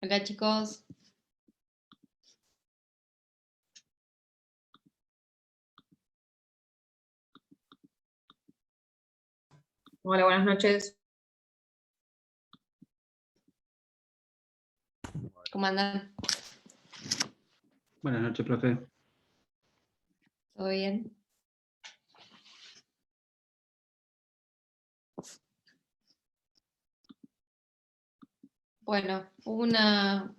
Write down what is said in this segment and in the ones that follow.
Hola chicos. Hola, buenas noches. ¿Cómo andan? Buenas noches, profe. ¿Todo bien? Bueno, hubo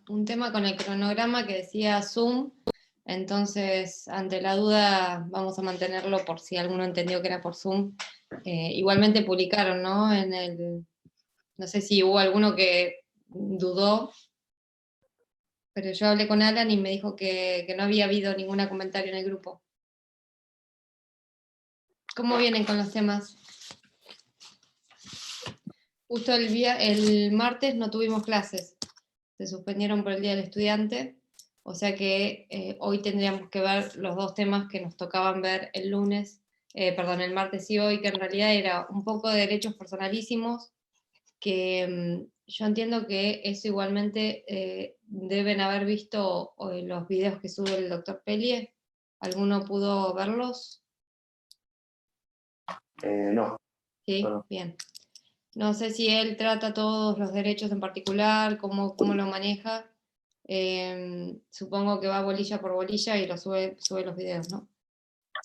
un tema con el cronograma que decía Zoom, entonces ante la duda vamos a mantenerlo por si alguno entendió que era por Zoom. Igualmente publicaron, ¿no? No sé si hubo alguno que dudó, pero yo hablé con Alan y me dijo que no había habido ningún comentario en el grupo. ¿Cómo vienen con los temas? Justo el martes no tuvimos clases, se suspendieron por el Día del Estudiante, o sea que hoy tendríamos que ver los dos temas que nos tocaban ver el martes y hoy, que en realidad era un poco de derechos personalísimos, que yo entiendo que eso igualmente deben haber visto los videos que sube el doctor Pellier. ¿Alguno pudo verlos? No. Sí, No. bien. No sé si él trata todos los derechos en particular, cómo lo maneja. Supongo que va bolilla por bolilla y sube los videos, ¿no?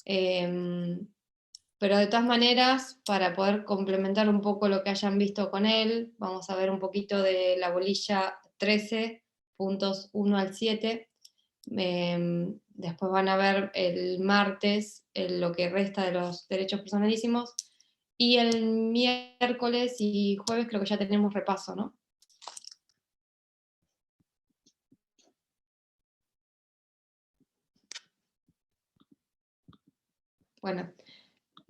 Pero de todas maneras, para poder complementar un poco lo que hayan visto con él, vamos a ver un poquito de la bolilla 13, puntos 1 al 7. Después van a ver el martes lo que resta de los derechos personalísimos. Y el miércoles y jueves creo que ya tenemos repaso, ¿no? Bueno,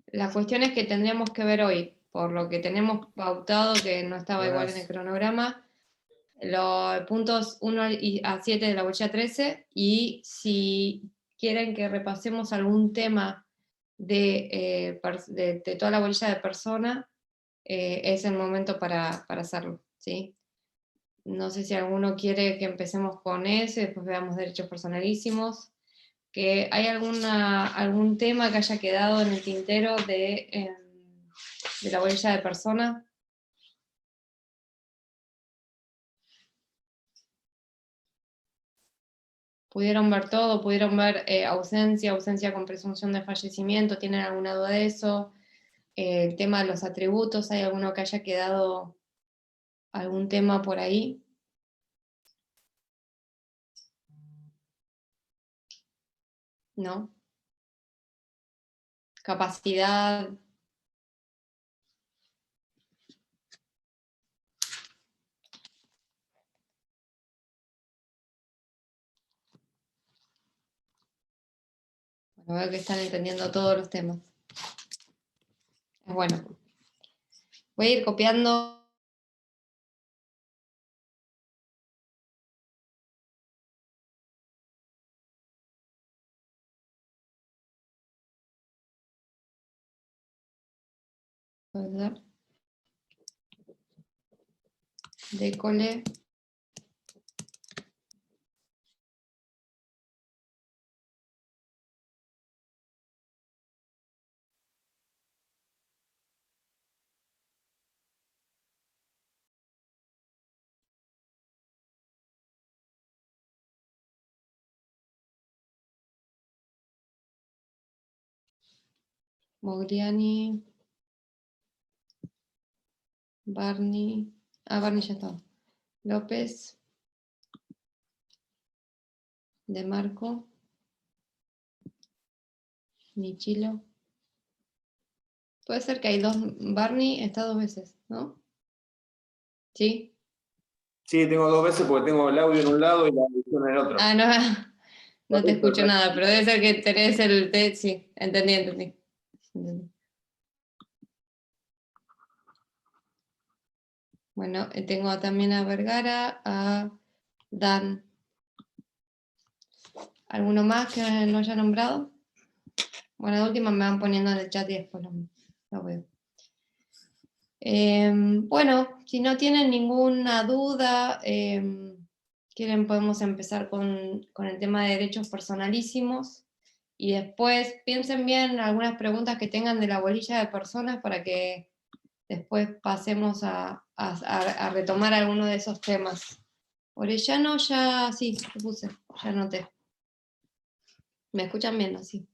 la cuestión es que tendríamos que ver hoy, por lo que tenemos pautado, que no estaba igual en el cronograma, los puntos 1 a 7 de la bolilla 13, y si quieren que repasemos algún tema de toda la bolilla de persona, es el momento para hacerlo, ¿sí? No sé si alguno quiere que empecemos con ese, después veamos derechos personalísimos. Que hay algún tema que haya quedado en el tintero de la bolilla de persona. ¿Pudieron ver todo? ¿Pudieron ver ausencia con presunción de fallecimiento? ¿Tienen alguna duda de eso? El tema de los atributos, ¿hay alguno que haya quedado algún tema por ahí? ¿No? Capacidad. Bueno, veo que están entendiendo todos los temas. Bueno, voy a ir copiando. Décole. Mogliani, Barney, Barney ya estaba, López, De Marco, Michilo. Puede ser que hay dos, Barney está dos veces, ¿no? ¿Sí? Sí, tengo dos veces porque tengo el audio en un lado y la audición en el otro. Ah, no, no te escucho nada, pero debe ser que tenés sí, entendí. Bueno, tengo también a Vergara, a Dan. ¿Alguno más que no haya nombrado? Bueno, de última me van poniendo en el chat y después lo veo. Bueno, si no tienen ninguna duda, quieren podemos empezar con el tema de derechos personalísimos, y después piensen bien algunas preguntas que tengan de la bolilla de personas para que después pasemos a retomar alguno de esos temas. Orellano ya, sí, lo puse, ya anoté. ¿Me escuchan bien así?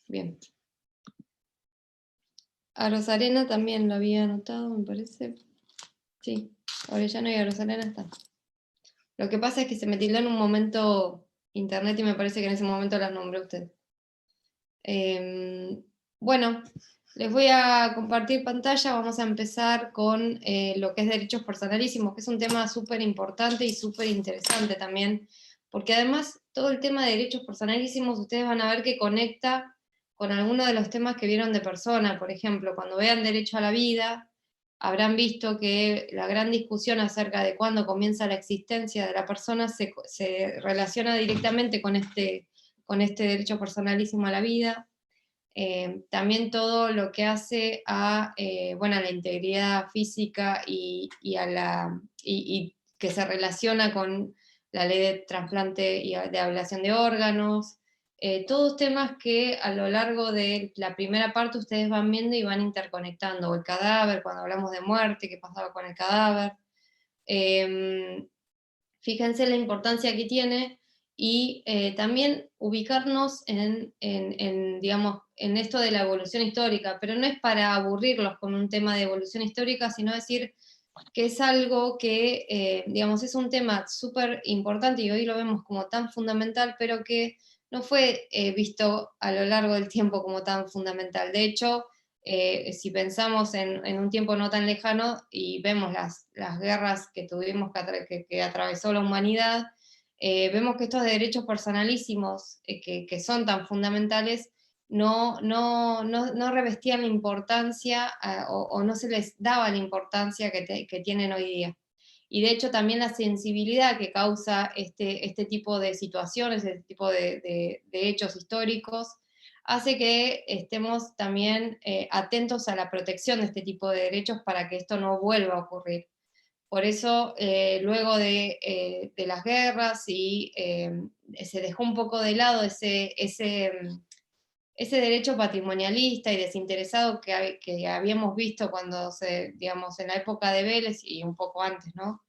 Bien. A Rosarena también lo había anotado, me parece. Sí, Orellano y a Rosarena está. Lo que pasa es que se me tildó en un momento internet y me parece que en ese momento las nombré a usted. Bueno, les voy a compartir pantalla. Vamos a empezar con lo que es derechos personalísimos, que es un tema súper importante y súper interesante también, porque además todo el tema de derechos personalísimos ustedes van a ver que conecta con algunos de los temas que vieron de persona. Por ejemplo, cuando vean derecho a la vida, habrán visto que la gran discusión acerca de cuándo comienza la existencia de la persona se relaciona directamente con este derecho personalísimo a la vida. También todo lo que hace a la integridad física y que se relaciona con la ley de trasplante y de ablación de órganos, todos temas que a lo largo de la primera parte ustedes van viendo y van interconectando, o el cadáver, cuando hablamos de muerte, qué pasaba con el cadáver. Fíjense la importancia que tiene, y también ubicarnos digamos, en esto de la evolución histórica, pero no es para aburrirlos con un tema de evolución histórica, sino decir que es algo que, digamos, es un tema súper importante y hoy lo vemos como tan fundamental, pero que no fue visto a lo largo del tiempo como tan fundamental. De hecho, si pensamos en un tiempo no tan lejano y vemos las guerras que tuvimos que atravesó la humanidad, vemos que estos derechos personalísimos que son tan fundamentales no revestían la importancia o no se les daba la importancia que tienen hoy día. Y de hecho también la sensibilidad que causa este tipo de situaciones, este tipo de hechos históricos, hace que estemos también atentos a la protección de este tipo de derechos para que esto no vuelva a ocurrir. Por eso, luego de las guerras, se dejó un poco de lado ese derecho patrimonialista y desinteresado que habíamos visto digamos, en la época de Vélez y un poco antes, ¿no?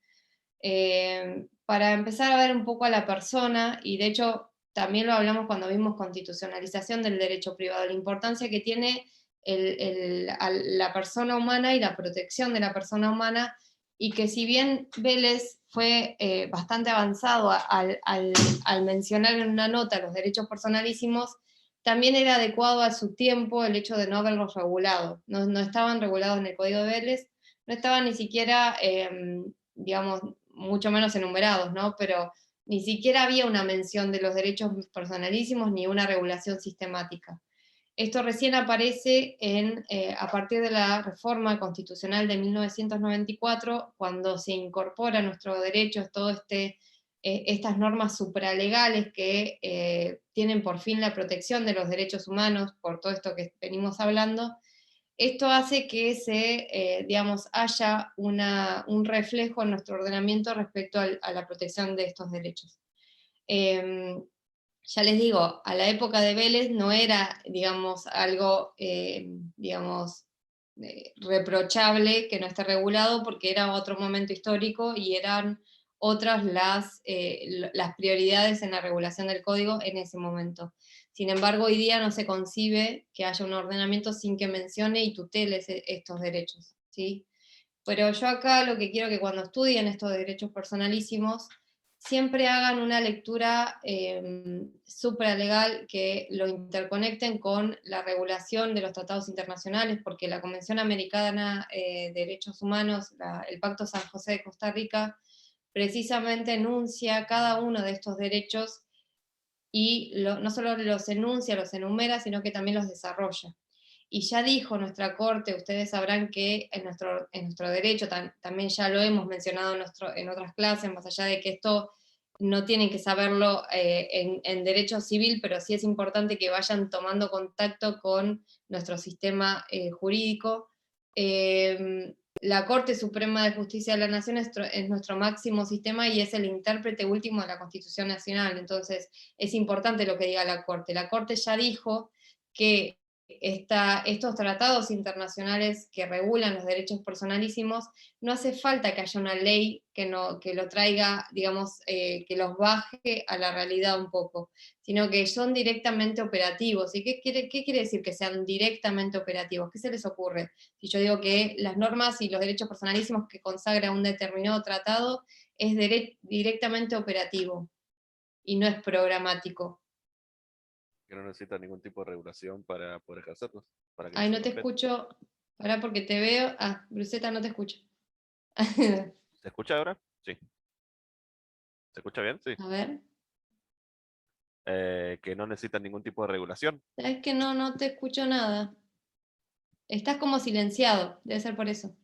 Para empezar a ver un poco a la persona, y de hecho también lo hablamos cuando vimos constitucionalización del derecho privado, la importancia que tiene la persona humana y la protección de la persona humana, y que si bien Vélez fue bastante avanzado al mencionar en una nota los derechos personalísimos, también era adecuado a su tiempo el hecho de no haberlos regulado. No estaban regulados en el Código de Vélez, no estaban ni siquiera, digamos, mucho menos enumerados, ¿no? Pero ni siquiera había una mención de los derechos personalísimos ni una regulación sistemática. Esto recién aparece a partir de la reforma constitucional de 1994, cuando se incorpora a nuestros derechos todo estas normas supralegales que tienen por fin la protección de los derechos humanos, por todo esto que venimos hablando. Esto hace que digamos, haya un reflejo en nuestro ordenamiento respecto a la protección de estos derechos. Ya les digo, a la época de Vélez no era, digamos, algo, digamos, reprochable que no esté regulado, porque era otro momento histórico y eran otras las prioridades en la regulación del código en ese momento. Sin embargo, hoy día no se concibe que haya un ordenamiento sin que mencione y tutele estos derechos, ¿sí? Pero yo acá lo que quiero que cuando estudien estos derechos personalísimos, siempre hagan una lectura supralegal, que lo interconecten con la regulación de los tratados internacionales, porque la Convención Americana de Derechos Humanos, el Pacto San José de Costa Rica, precisamente enuncia cada uno de estos derechos y no solo los enuncia, los enumera, sino que también los desarrolla. Y ya dijo nuestra Corte, ustedes sabrán que en nuestro derecho, también ya lo hemos mencionado en otras clases, más allá de que esto no tienen que saberlo en derecho civil, pero sí es importante que vayan tomando contacto con nuestro sistema jurídico. la Corte Suprema de Justicia de la Nación es nuestro máximo sistema y es el intérprete último de la Constitución Nacional. Entonces, es importante lo que diga la Corte. La Corte ya dijo que estos tratados internacionales que regulan los derechos personalísimos, no hace falta que haya una ley que lo traiga, digamos, que los baje a la realidad un poco, sino que son directamente operativos. ¿Y qué quiere decir que sean directamente operativos? ¿Qué se les ocurre? Si yo digo que las normas y los derechos personalísimos que consagra un determinado tratado es directamente operativo y no es programático. Que no necesita ningún tipo de regulación para poder ejercerlos. Para que Ay, no se te respete. escucho. Pará porque te veo. Ah, Bruseta, no te escucho. ¿Se escucha ahora? Sí. ¿Se escucha bien? Sí. A ver. Que no necesitan ningún tipo de regulación. Es que no te escucho nada. Estás como silenciado. Debe ser por eso.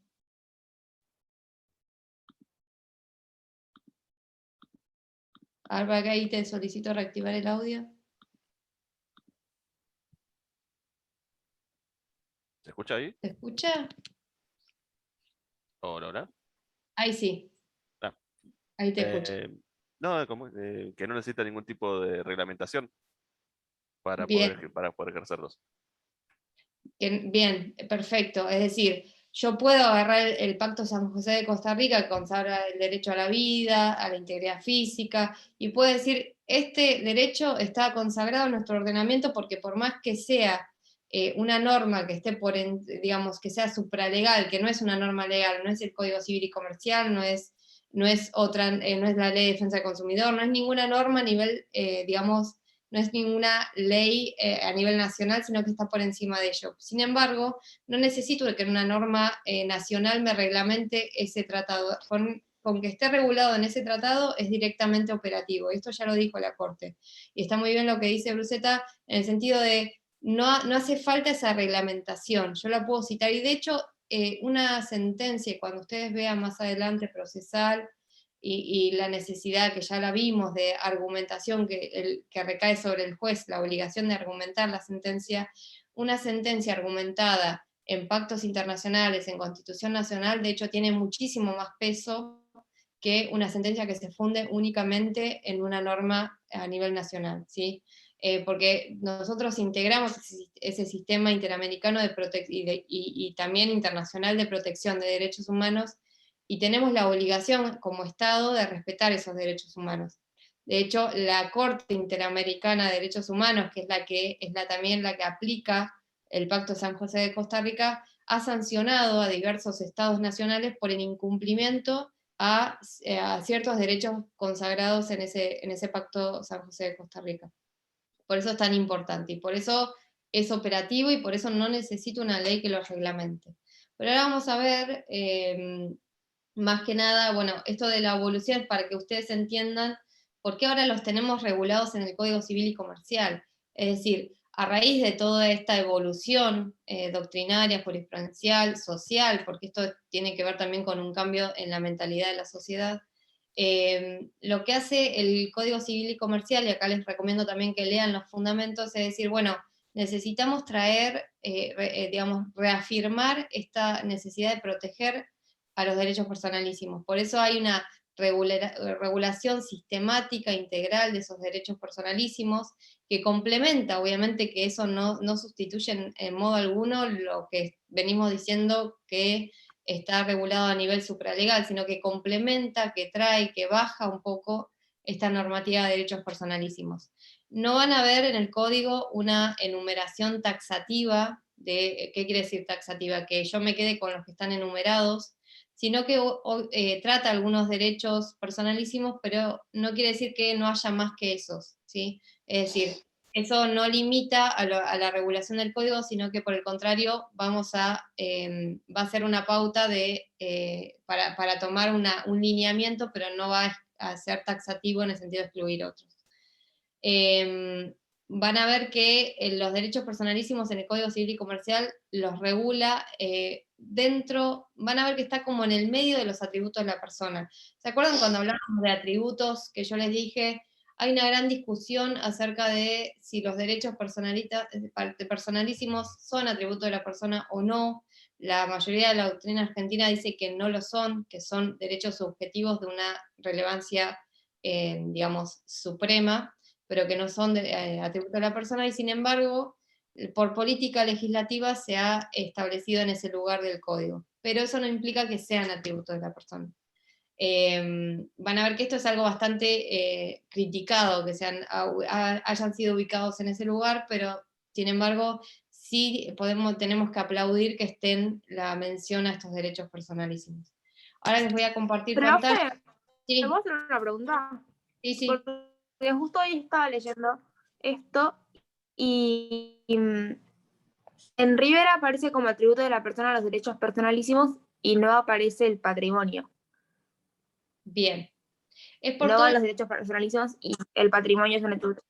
A ver, para que ahí te solicito reactivar el audio. ¿Se escucha ahí? ¿Se escucha? Hola, hola. Ahí sí. Ah, Ahí te escucho. no, que no necesita ningún tipo de reglamentación Bien. para poder ejercerlos. Bien, perfecto. Es decir, yo puedo agarrar el Pacto San José de Costa Rica, que consagra el derecho a la vida, a la integridad física, y puedo decir, este derecho está consagrado en nuestro ordenamiento porque por más que sea una norma que esté digamos, que sea supralegal, que no es una norma legal, no es el Código Civil y Comercial, no es la Ley de Defensa del Consumidor, no es ninguna norma a nivel, digamos, no es ninguna ley a nivel nacional, sino que está por encima de ello. Sin embargo, no necesito que una norma nacional me reglamente ese tratado. Con que esté regulado en ese tratado es directamente operativo. Esto ya lo dijo la Corte. Y está muy bien lo que dice Bruseta en el sentido de no hace falta esa reglamentación. Yo la puedo citar. Y de hecho, una sentencia, cuando ustedes vean más adelante procesal, y la necesidad que ya la vimos de argumentación que recae sobre el juez, la obligación de argumentar la sentencia, una sentencia argumentada en pactos internacionales, en Constitución Nacional, de hecho tiene muchísimo más peso que una sentencia que se funde únicamente en una norma a nivel nacional, ¿sí? Porque nosotros integramos ese sistema interamericano y también internacional de protección de derechos humanos, y tenemos la obligación como Estado de respetar esos derechos humanos. De hecho, la Corte Interamericana de Derechos Humanos, que es también la que aplica el Pacto San José de Costa Rica, ha sancionado a diversos estados nacionales por el incumplimiento a ciertos derechos consagrados en ese Pacto San José de Costa Rica. Por eso es tan importante, y por eso es operativo, y por eso no necesita una ley que lo reglamente. Pero ahora vamos a ver más que nada, bueno, esto de la evolución, para que ustedes entiendan por qué ahora los tenemos regulados en el Código Civil y Comercial. Es decir, a raíz de toda esta evolución doctrinaria, jurisprudencial, social, porque esto tiene que ver también con un cambio en la mentalidad de la sociedad, lo que hace el Código Civil y Comercial, y acá les recomiendo también que lean los fundamentos, es decir, bueno, necesitamos traer, digamos, reafirmar esta necesidad de proteger a los derechos personalísimos. Por eso hay una regulación sistemática, integral de esos derechos personalísimos, que complementa, obviamente que eso no sustituye en modo alguno lo que venimos diciendo que está regulado a nivel supralegal, sino que complementa, que trae, que baja un poco esta normativa de derechos personalísimos. No van a ver en el código una enumeración taxativa de, ¿qué quiere decir taxativa? Que yo me quede con los que están enumerados, sino que trata algunos derechos personalísimos, pero no quiere decir que no haya más que esos, ¿sí? Es decir, eso no limita a la regulación del código, sino que por el contrario va a ser una pauta para tomar un lineamiento, pero no va a ser taxativo en el sentido de excluir otros. Van a ver que los derechos personalísimos en el Código Civil y Comercial los regula van a ver que está como en el medio de los atributos de la persona. ¿Se acuerdan cuando hablábamos de atributos que yo les dije? hay una gran discusión acerca de si los derechos personalísimos son atributo de la persona o no. La mayoría de la doctrina argentina dice que no lo son, que son derechos subjetivos de una relevancia, digamos, suprema, pero que no son atributo de la persona, y sin embargo, por política legislativa se ha establecido en ese lugar del código. Pero eso no implica que sean atributos de la persona. Van a ver que esto es algo bastante criticado, que hayan sido ubicados en ese lugar, pero sin embargo, sí tenemos que aplaudir que estén la mención a estos derechos personalísimos. Ahora les voy a compartir pantalla. Profe, Sí, ¿te puedo hacer una pregunta? sí. Porque justo hoy estaba leyendo esto y en Rivera aparece como atributo de la persona los derechos personalísimos y no aparece el patrimonio. Bien. Es por No todo. van los derechos personalísimos y el patrimonio es un atributo.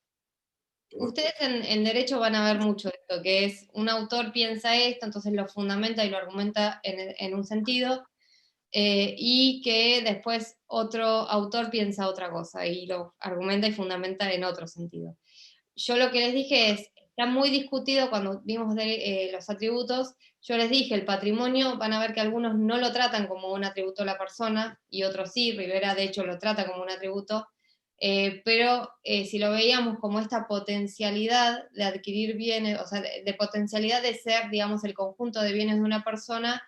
Ustedes en derecho van a ver mucho esto, que es un autor piensa esto, entonces lo fundamenta y lo argumenta en un sentido, y que después otro autor piensa otra cosa y lo argumenta y fundamenta en otro sentido. Yo lo que les dije es, está muy discutido cuando vimos los atributos, yo les dije, el patrimonio, van a ver que algunos no lo tratan como un atributo de la persona, y otros sí, Rivera de hecho lo trata como un atributo, pero si lo veíamos como esta potencialidad de adquirir bienes, o sea, de potencialidad de ser, digamos, el conjunto de bienes de una persona,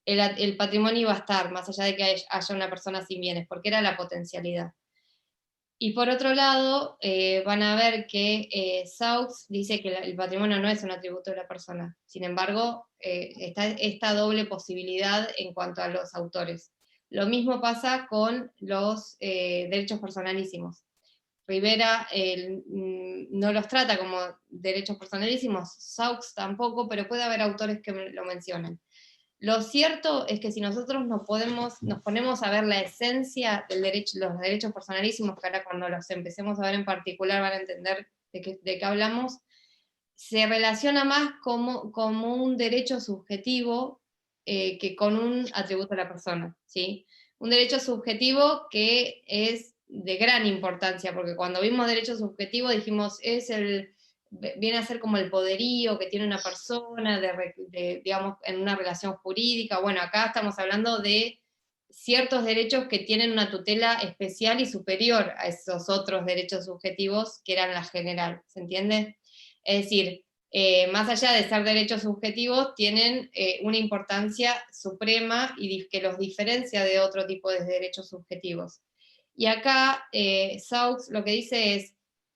el patrimonio iba a estar, más allá de que haya una persona sin bienes, porque era la potencialidad. Y por otro lado, van a ver que Saux dice que el patrimonio no es un atributo de la persona. Sin embargo, está esta doble posibilidad en cuanto a los autores. Lo mismo pasa con los derechos personalísimos. Rivera no los trata como derechos personalísimos, Saux tampoco, pero puede haber autores que lo mencionen. Lo cierto es que si nosotros nos ponemos a ver la esencia del derecho, los derechos personalísimos, que ahora cuando los empecemos a ver en particular van a entender de qué hablamos, se relaciona más como un derecho subjetivo que con un atributo de la persona, ¿sí? Un derecho subjetivo que es de gran importancia, porque cuando vimos derecho subjetivo dijimos, viene a ser como el poderío que tiene una persona, digamos, en una relación jurídica. Bueno, acá estamos hablando de ciertos derechos que tienen una tutela especial y superior a esos otros derechos subjetivos que eran la general, ¿se entiende? Es decir, más allá de ser derechos subjetivos, tienen una importancia suprema y que los diferencia de otro tipo de derechos subjetivos. Y acá Saux lo que dice es,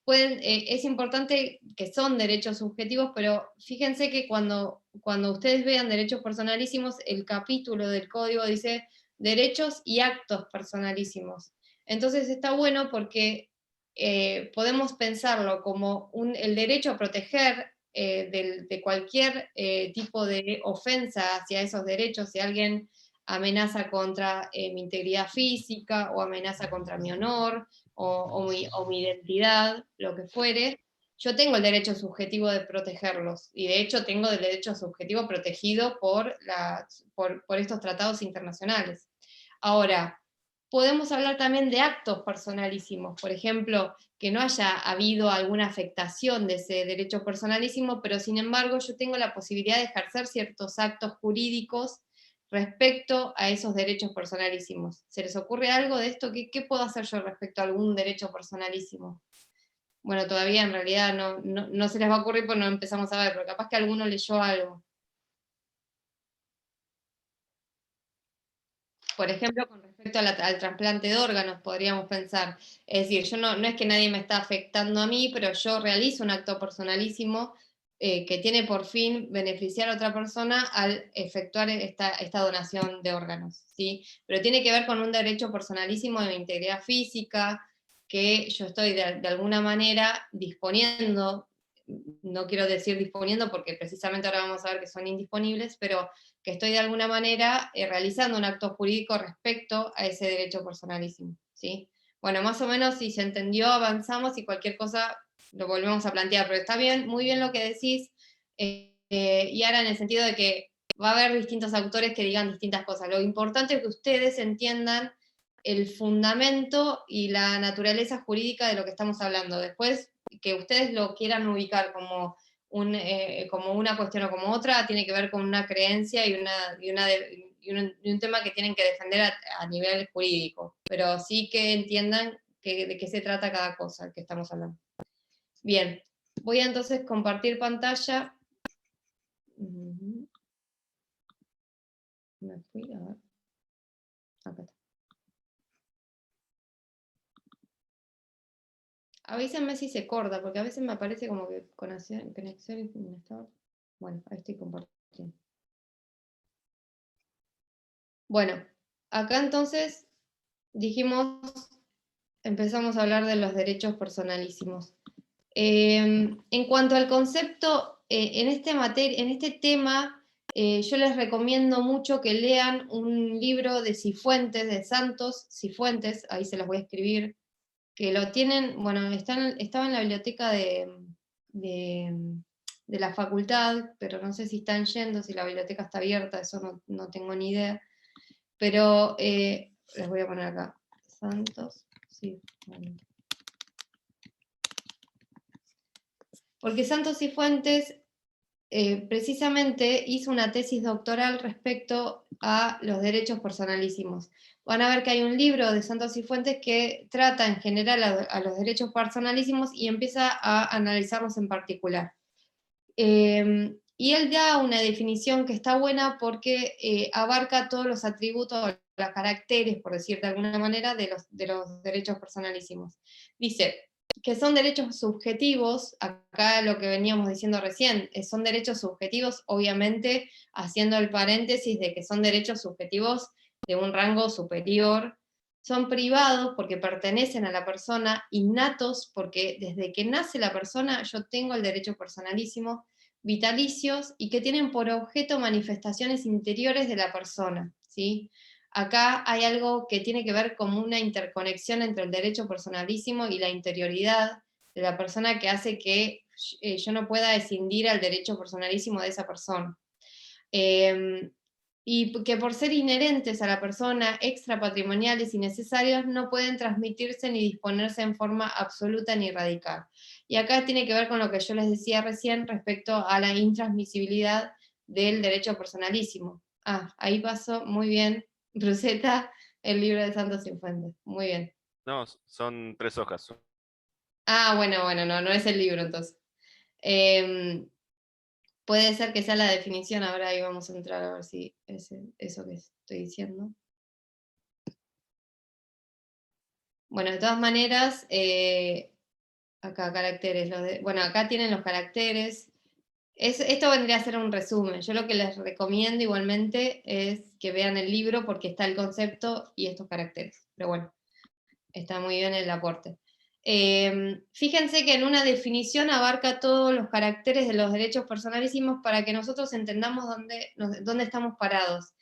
es importante que son derechos subjetivos, pero fíjense que cuando ustedes vean derechos personalísimos, el capítulo del código dice derechos y actos personalísimos. Entonces está bueno porque podemos pensarlo como el derecho a proteger de cualquier tipo de ofensa hacia esos derechos. Si alguien amenaza contra mi integridad física, o amenaza contra mi honor, o mi identidad, lo que fuere, yo tengo el derecho subjetivo de protegerlos, y de hecho tengo el derecho subjetivo protegido por estos tratados internacionales. Ahora, podemos hablar también de actos personalísimos, por ejemplo, que no haya habido alguna afectación de ese derecho personalísimo, pero sin embargo yo tengo la posibilidad de ejercer ciertos actos jurídicos respecto a esos derechos personalísimos. ¿Se les ocurre algo de esto? ¿Qué puedo hacer yo respecto a algún derecho personalísimo? Bueno, todavía en realidad no se les va a ocurrir porque no empezamos a ver, pero capaz que alguno leyó algo. Por ejemplo, con respecto al trasplante de órganos, podríamos pensar, es decir, yo no es que nadie me está afectando a mí, pero yo realizo un acto personalísimo que tiene por fin beneficiar a otra persona al efectuar esta donación de órganos, ¿sí? Pero tiene que ver con un derecho personalísimo de mi integridad física, que yo estoy de alguna manera disponiendo, no quiero decir disponiendo porque precisamente ahora vamos a ver que son indisponibles, pero que estoy de alguna manera realizando un acto jurídico respecto a ese derecho personalísimo, ¿sí? Bueno, más o menos si se entendió, avanzamos, y cualquier cosa lo volvemos a plantear, pero está bien, muy bien lo que decís, y ahora en el sentido de que va a haber distintos autores que digan distintas cosas. Lo importante es que ustedes entiendan el fundamento y la naturaleza jurídica de lo que estamos hablando. Después, que ustedes lo quieran ubicar como una cuestión o como otra, tiene que ver con una creencia y un tema que tienen que defender a nivel jurídico, pero sí que entiendan de qué se trata cada cosa que estamos hablando. Bien, voy a entonces compartir pantalla. Me fui, a ver. Acá está. Avísenme si se corta, porque a veces me aparece como que conexión inestable. Bueno, ahí estoy compartiendo. Bueno, acá entonces empezamos a hablar de los derechos personalísimos. En cuanto al concepto, en este tema, yo les recomiendo mucho que lean un libro de Cifuentes, de Santos Cifuentes, ahí se los voy a escribir, que lo tienen, bueno, estaba en la biblioteca de la facultad, pero no sé si están yendo, si la biblioteca está abierta, eso no tengo ni idea, pero les voy a poner acá, Santos Cifuentes. Porque Santos Cifuentes precisamente hizo una tesis doctoral respecto a los derechos personalísimos. Van a ver que hay un libro de Santos Cifuentes que trata en general a los derechos personalísimos y empieza a analizarlos en particular. Y él da una definición que está buena porque abarca todos los atributos, los caracteres, por decir de alguna manera, de los derechos personalísimos. Dice que son derechos subjetivos, acá lo que veníamos diciendo recién, son derechos subjetivos, obviamente haciendo el paréntesis de que son derechos subjetivos de un rango superior, son privados porque pertenecen a la persona, innatos porque desde que nace la persona yo tengo el derecho personalísimo, vitalicios y que tienen por objeto manifestaciones interiores de la persona, ¿sí? Acá hay algo que tiene que ver con una interconexión entre el derecho personalísimo y la interioridad de la persona que hace que yo no pueda escindir al derecho personalísimo de esa persona. Y que por ser inherentes a la persona, extrapatrimoniales y necesarios, no pueden transmitirse ni disponerse en forma absoluta ni radical. Y acá tiene que ver con lo que yo les decía recién respecto a la intransmisibilidad del derecho personalísimo. Ahí pasó, muy bien, Rosetta, el libro de Santos Cifuentes. Muy bien. No, son 3 hojas. Bueno, no es el libro entonces. Puede ser que sea la definición, ahora ahí vamos a entrar a ver si es eso que estoy diciendo. Bueno, de todas maneras, acá caracteres, acá tienen los caracteres. Esto vendría a ser un resumen. Yo lo que les recomiendo igualmente es que vean el libro porque está el concepto y estos caracteres. Pero bueno, está muy bien el aporte. Fíjense que en una definición abarca todos los caracteres de los derechos personalísimos para que nosotros entendamos dónde estamos parados.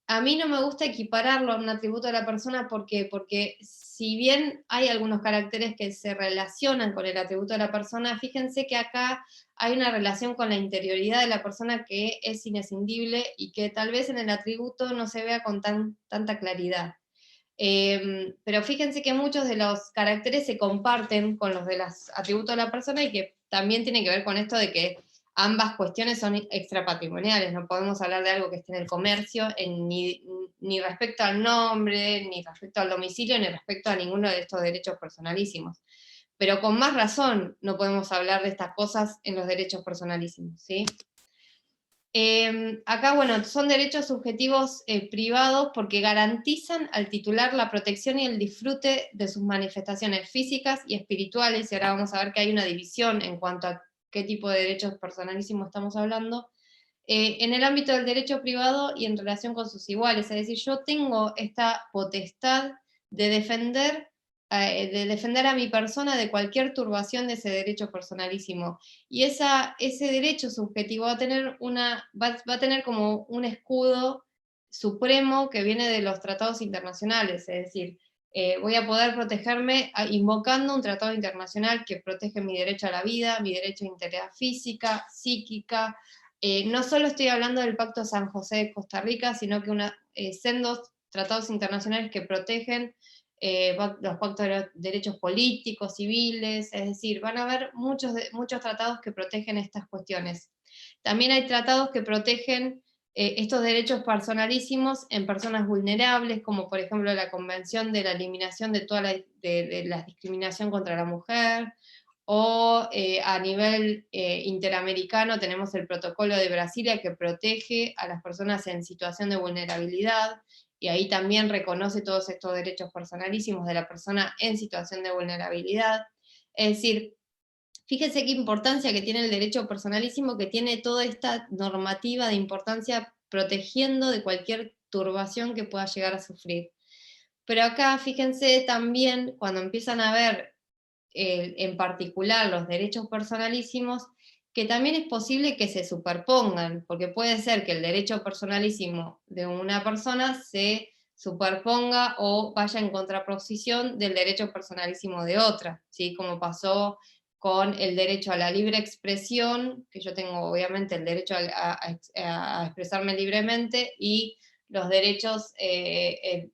A mí no me gusta equipararlo a un atributo de la persona porque si bien hay algunos caracteres que se relacionan con el atributo de la persona, fíjense que acá hay una relación con la interioridad de la persona que es inescindible y que tal vez en el atributo no se vea con tanta claridad. Pero fíjense que muchos de los caracteres se comparten con los de los atributos de la persona y que también tiene que ver con esto de que ambas cuestiones son extrapatrimoniales, no podemos hablar de algo que esté en el comercio, ni respecto al nombre, ni respecto al domicilio, ni respecto a ninguno de estos derechos personalísimos. Pero con más razón no podemos hablar de estas cosas en los derechos personalísimos, ¿sí? Acá, bueno, son derechos subjetivos privados porque garantizan al titular la protección y el disfrute de sus manifestaciones físicas y espirituales, y ahora vamos a ver que hay una división en cuanto a qué tipo de derechos personalísimos estamos hablando, en el ámbito del derecho privado y en relación con sus iguales, es decir, yo tengo esta potestad de defender a mi persona de cualquier turbación de ese derecho personalísimo. Y ese derecho subjetivo va a tener como un escudo supremo que viene de los tratados internacionales, es decir, voy a poder protegerme invocando un tratado internacional que protege mi derecho a la vida, mi derecho a integridad física, psíquica. No solo estoy hablando del Pacto San José de Costa Rica, sino que sendos tratados internacionales que protegen los pactos de los derechos políticos, civiles, es decir, van a haber muchos tratados que protegen estas cuestiones. También hay tratados que protegen estos derechos personalísimos en personas vulnerables, como por ejemplo la Convención de la Eliminación de toda la discriminación contra la mujer, o a nivel interamericano tenemos el Protocolo de Brasilia que protege a las personas en situación de vulnerabilidad, y ahí también reconoce todos estos derechos personalísimos de la persona en situación de vulnerabilidad. Es decir, fíjense qué importancia que tiene el derecho personalísimo, que tiene toda esta normativa de importancia protegiendo de cualquier turbación que pueda llegar a sufrir. Pero acá, fíjense también, cuando empiezan a ver en particular los derechos personalísimos, que también es posible que se superpongan, porque puede ser que el derecho personalísimo de una persona se superponga o vaya en contraposición del derecho personalísimo de otra, ¿sí? Como pasó con el derecho a la libre expresión, que yo tengo obviamente el derecho a expresarme libremente, y los derechos,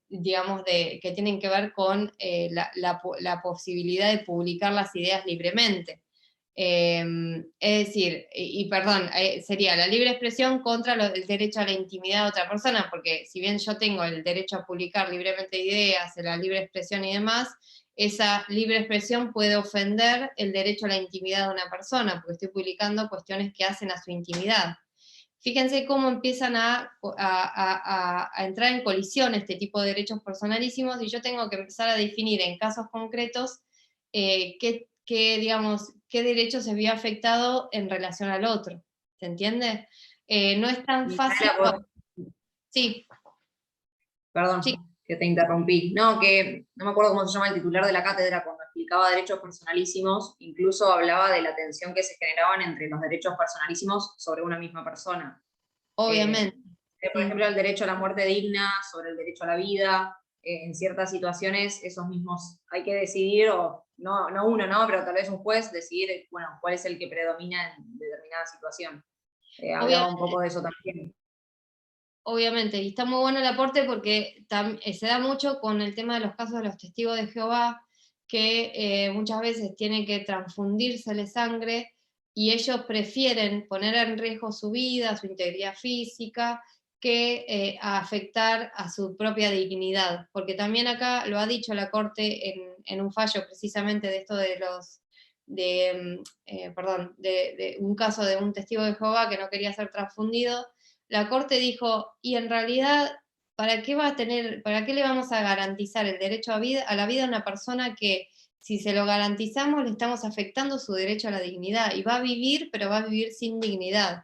digamos, que tienen que ver con la posibilidad de publicar las ideas libremente. Es decir, perdón, sería la libre expresión contra el derecho a la intimidad de otra persona, porque si bien yo tengo el derecho a publicar libremente ideas, la libre expresión y demás, esa libre expresión puede ofender el derecho a la intimidad de una persona, porque estoy publicando cuestiones que hacen a su intimidad. Fíjense cómo empiezan a entrar en colisión este tipo de derechos personalísimos, y yo tengo que empezar a definir en casos concretos qué derecho se vio afectado en relación al otro. ¿Se entiende? No es tan fácil. Sí. Perdón, Sí. que te interrumpí. No, que no me acuerdo cómo se llama el titular de la cátedra cuando explicaba derechos personalísimos, incluso hablaba de la tensión que se generaban entre los derechos personalísimos sobre una misma persona. Obviamente. Por ejemplo, el derecho a la muerte digna, sobre el derecho a la vida, en ciertas situaciones esos mismos hay que decidir, o no uno, ¿no? Pero tal vez un juez decidir, bueno, cuál es el que predomina en determinada situación. Hablaba un poco de eso también. Obviamente, y está muy bueno el aporte porque se da mucho con el tema de los casos de los testigos de Jehová, que muchas veces tienen que transfundirse sangre, y ellos prefieren poner en riesgo su vida, su integridad física, que afectar a su propia dignidad, porque también acá lo ha dicho la Corte en un fallo precisamente de esto de un caso de un testigo de Jehová que no quería ser transfundido. La Corte dijo, y en realidad, ¿para qué le vamos a garantizar el derecho a la vida a una persona que, si se lo garantizamos, le estamos afectando su derecho a la dignidad? Y va a vivir, pero va a vivir sin dignidad.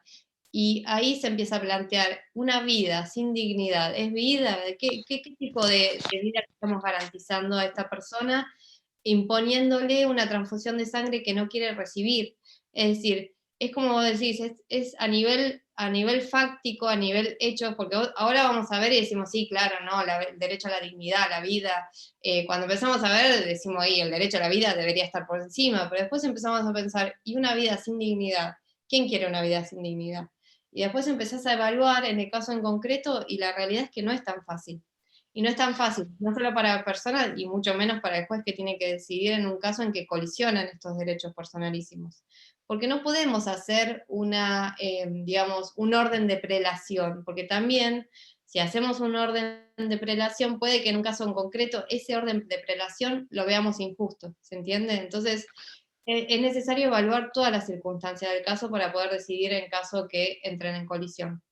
Y ahí se empieza a plantear, una vida sin dignidad, ¿es vida? ¿Qué tipo de vida estamos garantizando a esta persona, imponiéndole una transfusión de sangre que no quiere recibir? Es decir, es como decís, es a nivel fáctico, a nivel hechos, porque ahora vamos a ver y decimos, sí, claro, no, el derecho a la dignidad, a la vida. Cuando empezamos a ver, decimos, el derecho a la vida debería estar por encima, pero después empezamos a pensar, ¿y una vida sin dignidad? ¿Quién quiere una vida sin dignidad? Y después empezás a evaluar en el caso en concreto, y la realidad es que no es tan fácil. Y no es tan fácil, no solo para la persona, y mucho menos para el juez que tiene que decidir en un caso en que colisionan estos derechos personalísimos. Porque no podemos hacer un orden de prelación, porque también, si hacemos un orden de prelación, puede que en un caso en concreto ese orden de prelación lo veamos injusto, ¿se entiende? Entonces, es necesario evaluar todas las circunstancias del caso para poder decidir en caso que entren en colisión.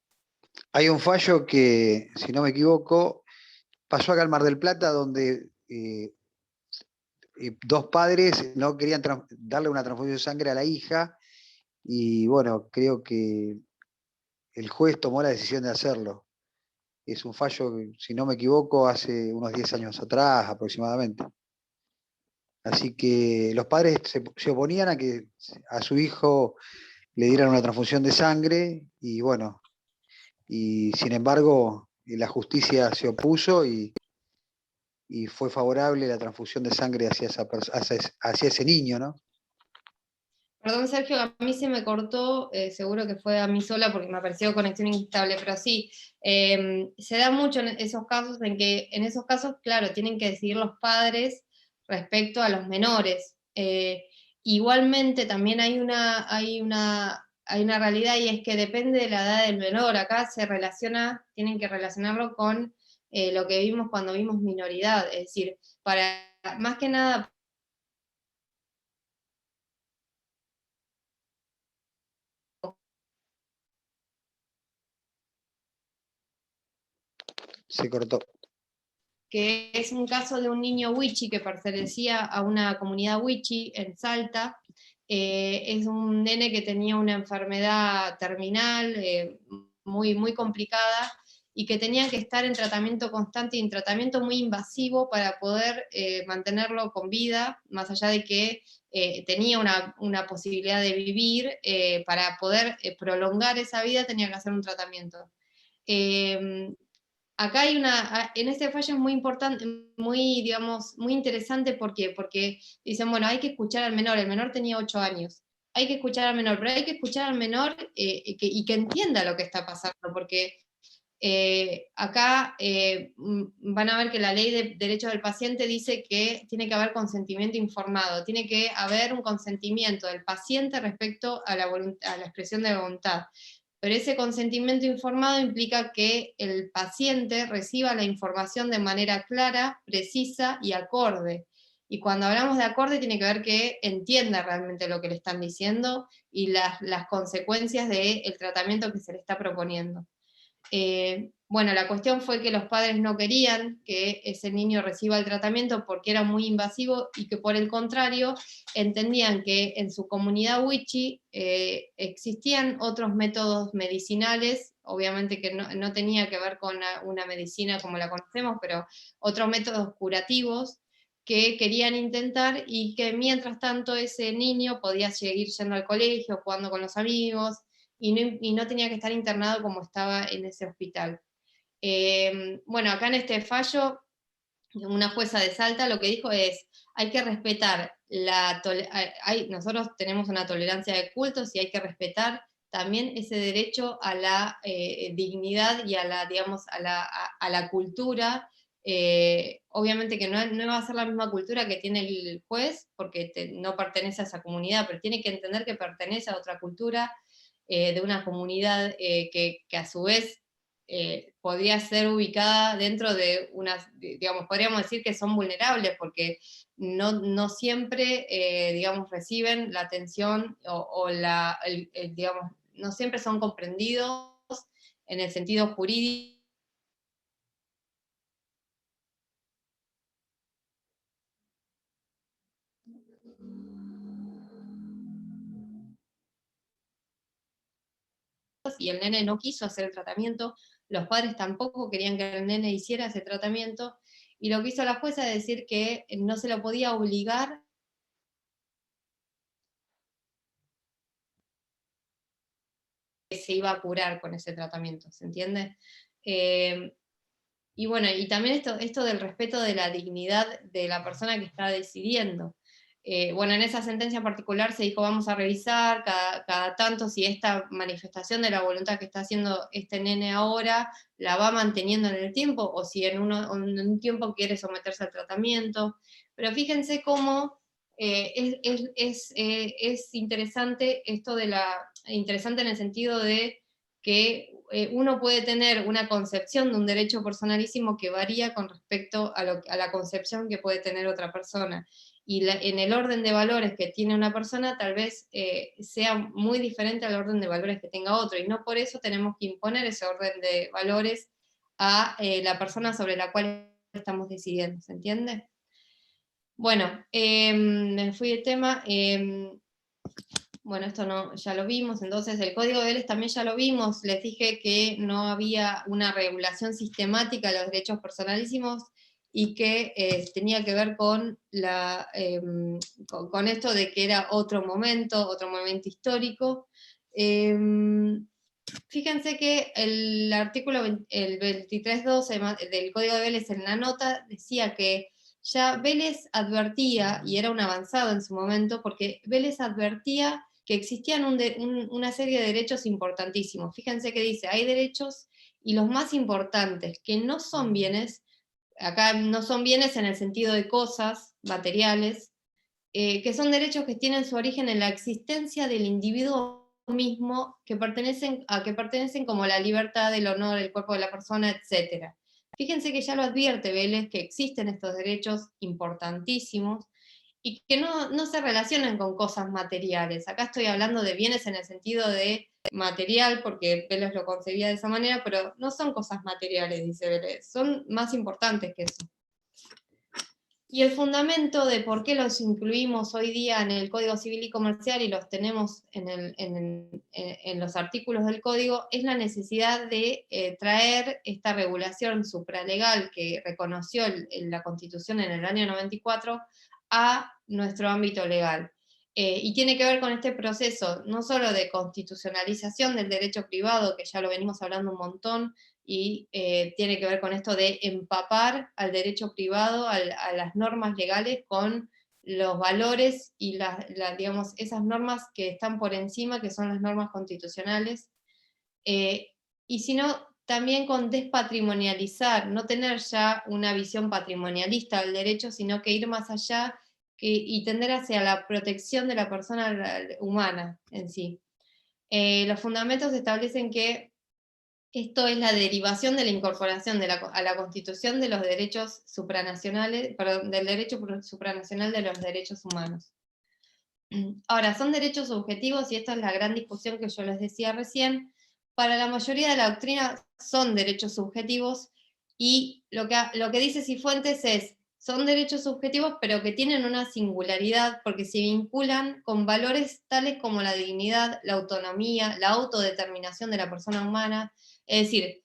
Hay un fallo que, si no me equivoco, pasó acá en Mar del Plata, donde dos padres no querían darle una transfusión de sangre a la hija, y bueno, creo que el juez tomó la decisión de hacerlo. Es un fallo, si no me equivoco, hace unos 10 años atrás aproximadamente. Así que los padres se oponían a que a su hijo le dieran una transfusión de sangre, y bueno, y sin embargo la justicia se opuso y fue favorable la transfusión de sangre hacia ese niño, ¿no? Perdón, Sergio, a mí se me cortó, seguro que fue a mí sola porque me apareció conexión inestable, pero sí, se da mucho en esos casos, en que en esos casos, claro, tienen que decidir los padres respecto a los menores. Igualmente también hay una realidad, y es que depende de la edad del menor. Acá se relaciona, tienen que relacionarlo con lo que vimos cuando vimos minoridad, es decir, para más que nada. Se cortó. Que es un caso de un niño wichi que pertenecía a una comunidad wichi en Salta. Es un nene que tenía una enfermedad terminal muy, muy complicada, y que tenía que estar en tratamiento constante y en tratamiento muy invasivo para poder mantenerlo con vida, más allá de que tenía una posibilidad de vivir. Para poder prolongar esa vida tenía que hacer un tratamiento. Acá en este fallo es muy importante, muy, digamos, muy interesante. ¿Por qué? Porque dicen, bueno, hay que escuchar al menor. El menor tenía 8 años, hay que escuchar al menor, pero hay que escuchar al menor y que entienda lo que está pasando, porque acá van a ver que la ley de derechos del paciente dice que tiene que haber consentimiento informado, tiene que haber un consentimiento del paciente respecto a a la expresión de voluntad. Pero ese consentimiento informado implica que el paciente reciba la información de manera clara, precisa y acorde. Y cuando hablamos de acorde, tiene que ver que entienda realmente lo que le están diciendo y las consecuencias del tratamiento que se le está proponiendo. Bueno, la cuestión fue que los padres no querían que ese niño reciba el tratamiento porque era muy invasivo, y que por el contrario entendían que en su comunidad wichi existían otros métodos medicinales, obviamente que no tenía que ver con una medicina como la conocemos, pero otros métodos curativos que querían intentar, y que mientras tanto ese niño podía seguir yendo al colegio, jugando con los amigos, y no tenía que estar internado como estaba en ese hospital. Bueno, acá en este fallo, una jueza de Salta lo que dijo es, hay que respetar nosotros tenemos una tolerancia de cultos, y hay que respetar también ese derecho a la dignidad y a la, digamos, a la cultura. Obviamente que no va a ser la misma cultura que tiene el juez, porque no pertenece a esa comunidad, pero tiene que entender que pertenece a otra cultura, de una comunidad que a su vez podría ser ubicada dentro de unas, digamos, podríamos decir que son vulnerables, porque no siempre, digamos, reciben la atención o digamos, no siempre son comprendidos en el sentido jurídico. Y el nene no quiso hacer el tratamiento, los padres tampoco querían que el nene hiciera ese tratamiento, y lo que hizo la jueza es decir que no se lo podía obligar que se iba a curar con ese tratamiento, ¿se entiende? Y bueno, y también esto del respeto de la dignidad de la persona que está decidiendo. Bueno, en esa sentencia en particular se dijo, vamos a revisar cada tanto si esta manifestación de la voluntad que está haciendo este nene ahora la va manteniendo en el tiempo, o si en un tiempo quiere someterse al tratamiento. Pero fíjense cómo es interesante esto interesante en el sentido de que uno puede tener una concepción de un derecho personalísimo que varía con respecto a la concepción que puede tener otra persona. Y en el orden de valores que tiene una persona tal vez sea muy diferente al orden de valores que tenga otro, y no por eso tenemos que imponer ese orden de valores a la persona sobre la cual estamos decidiendo, ¿se entiende? Bueno, me fui de tema. Bueno, esto ya lo vimos. Entonces el Código de Vélez también ya lo vimos. Les dije que no había una regulación sistemática de los derechos personalísimos, y que tenía que ver con esto de que era otro momento histórico. Fíjense que el artículo el 23.12 del Código de Vélez, en la nota decía que ya Vélez advertía, y era un avanzado en su momento, porque Vélez advertía que existían una serie de derechos importantísimos. Fíjense que dice, hay derechos y los más importantes, que no son bienes, acá no son bienes en el sentido de cosas materiales, que son derechos que tienen su origen en la existencia del individuo mismo, que pertenecen como la libertad, el honor, el cuerpo de la persona, etc. Fíjense que ya lo advierte Vélez, que existen estos derechos importantísimos, y que no se relacionan con cosas materiales. Acá estoy hablando de bienes en el sentido de material, porque Vélez lo concebía de esa manera, pero no son cosas materiales, dice Vélez, son más importantes que eso. Y el fundamento de por qué los incluimos hoy día en el Código Civil y Comercial y los tenemos en los artículos del Código es la necesidad de traer esta regulación supralegal que reconoció la Constitución en el año 94 a nuestro ámbito legal. Y tiene que ver con este proceso, no solo de constitucionalización del derecho privado, que ya lo venimos hablando un montón, y tiene que ver con esto de empapar al derecho privado, a las normas legales, con los valores y digamos, esas normas que están por encima, que son las normas constitucionales, y sino también con despatrimonializar, no tener ya una visión patrimonialista del derecho, sino que ir más allá y tender hacia la protección de la persona humana en sí. Los fundamentos establecen que esto es la derivación de la incorporación a la Constitución de los derechos supranacionales, perdón, del derecho supranacional de los derechos humanos. Ahora, son derechos subjetivos, y esta es la gran discusión que yo les decía recién. Para la mayoría de la doctrina son derechos subjetivos, y lo que dice Cifuentes es, son derechos subjetivos, pero que tienen una singularidad, porque se vinculan con valores tales como la dignidad, la autonomía, la autodeterminación de la persona humana. Es decir,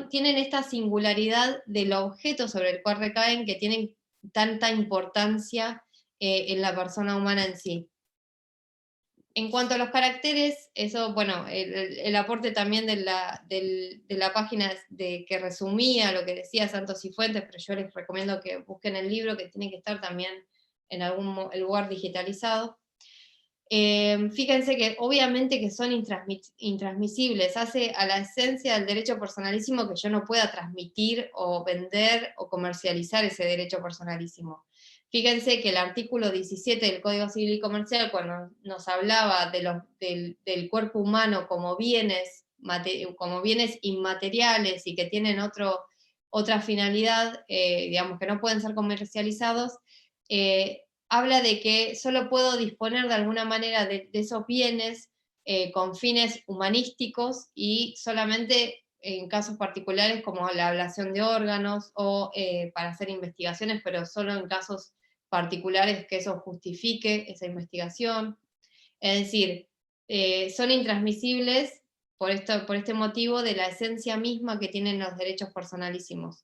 tienen esta singularidad del objeto sobre el cual recaen, que tienen tanta importancia en la persona humana en sí. En cuanto a los caracteres, eso, bueno, el aporte también de la página que resumía lo que decía Santos y Fuentes, pero yo les recomiendo que busquen el libro, que tiene que estar también en algún lugar digitalizado. Fíjense que obviamente que son intransmisibles, hace a la esencia del derecho personalísimo que yo no pueda transmitir o vender o comercializar ese derecho personalísimo. Fíjense que el artículo 17 del Código Civil y Comercial, cuando nos hablaba del cuerpo humano como bienes inmateriales y que tienen otra finalidad, digamos, que no pueden ser comercializados, habla de que solo puedo disponer de alguna manera de esos bienes con fines humanísticos, y solamente en casos particulares como la ablación de órganos o para hacer investigaciones, pero solo en casos particulares que eso justifique esa investigación. Es decir, son intransmisibles por este motivo de la esencia misma que tienen los derechos personalísimos.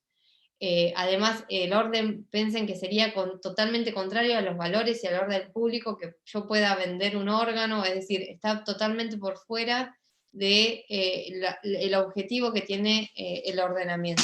Además, el orden, piensen que sería totalmente contrario a los valores y al orden público, que yo pueda vender un órgano, es decir, está totalmente por fuera del objetivo que tiene el ordenamiento.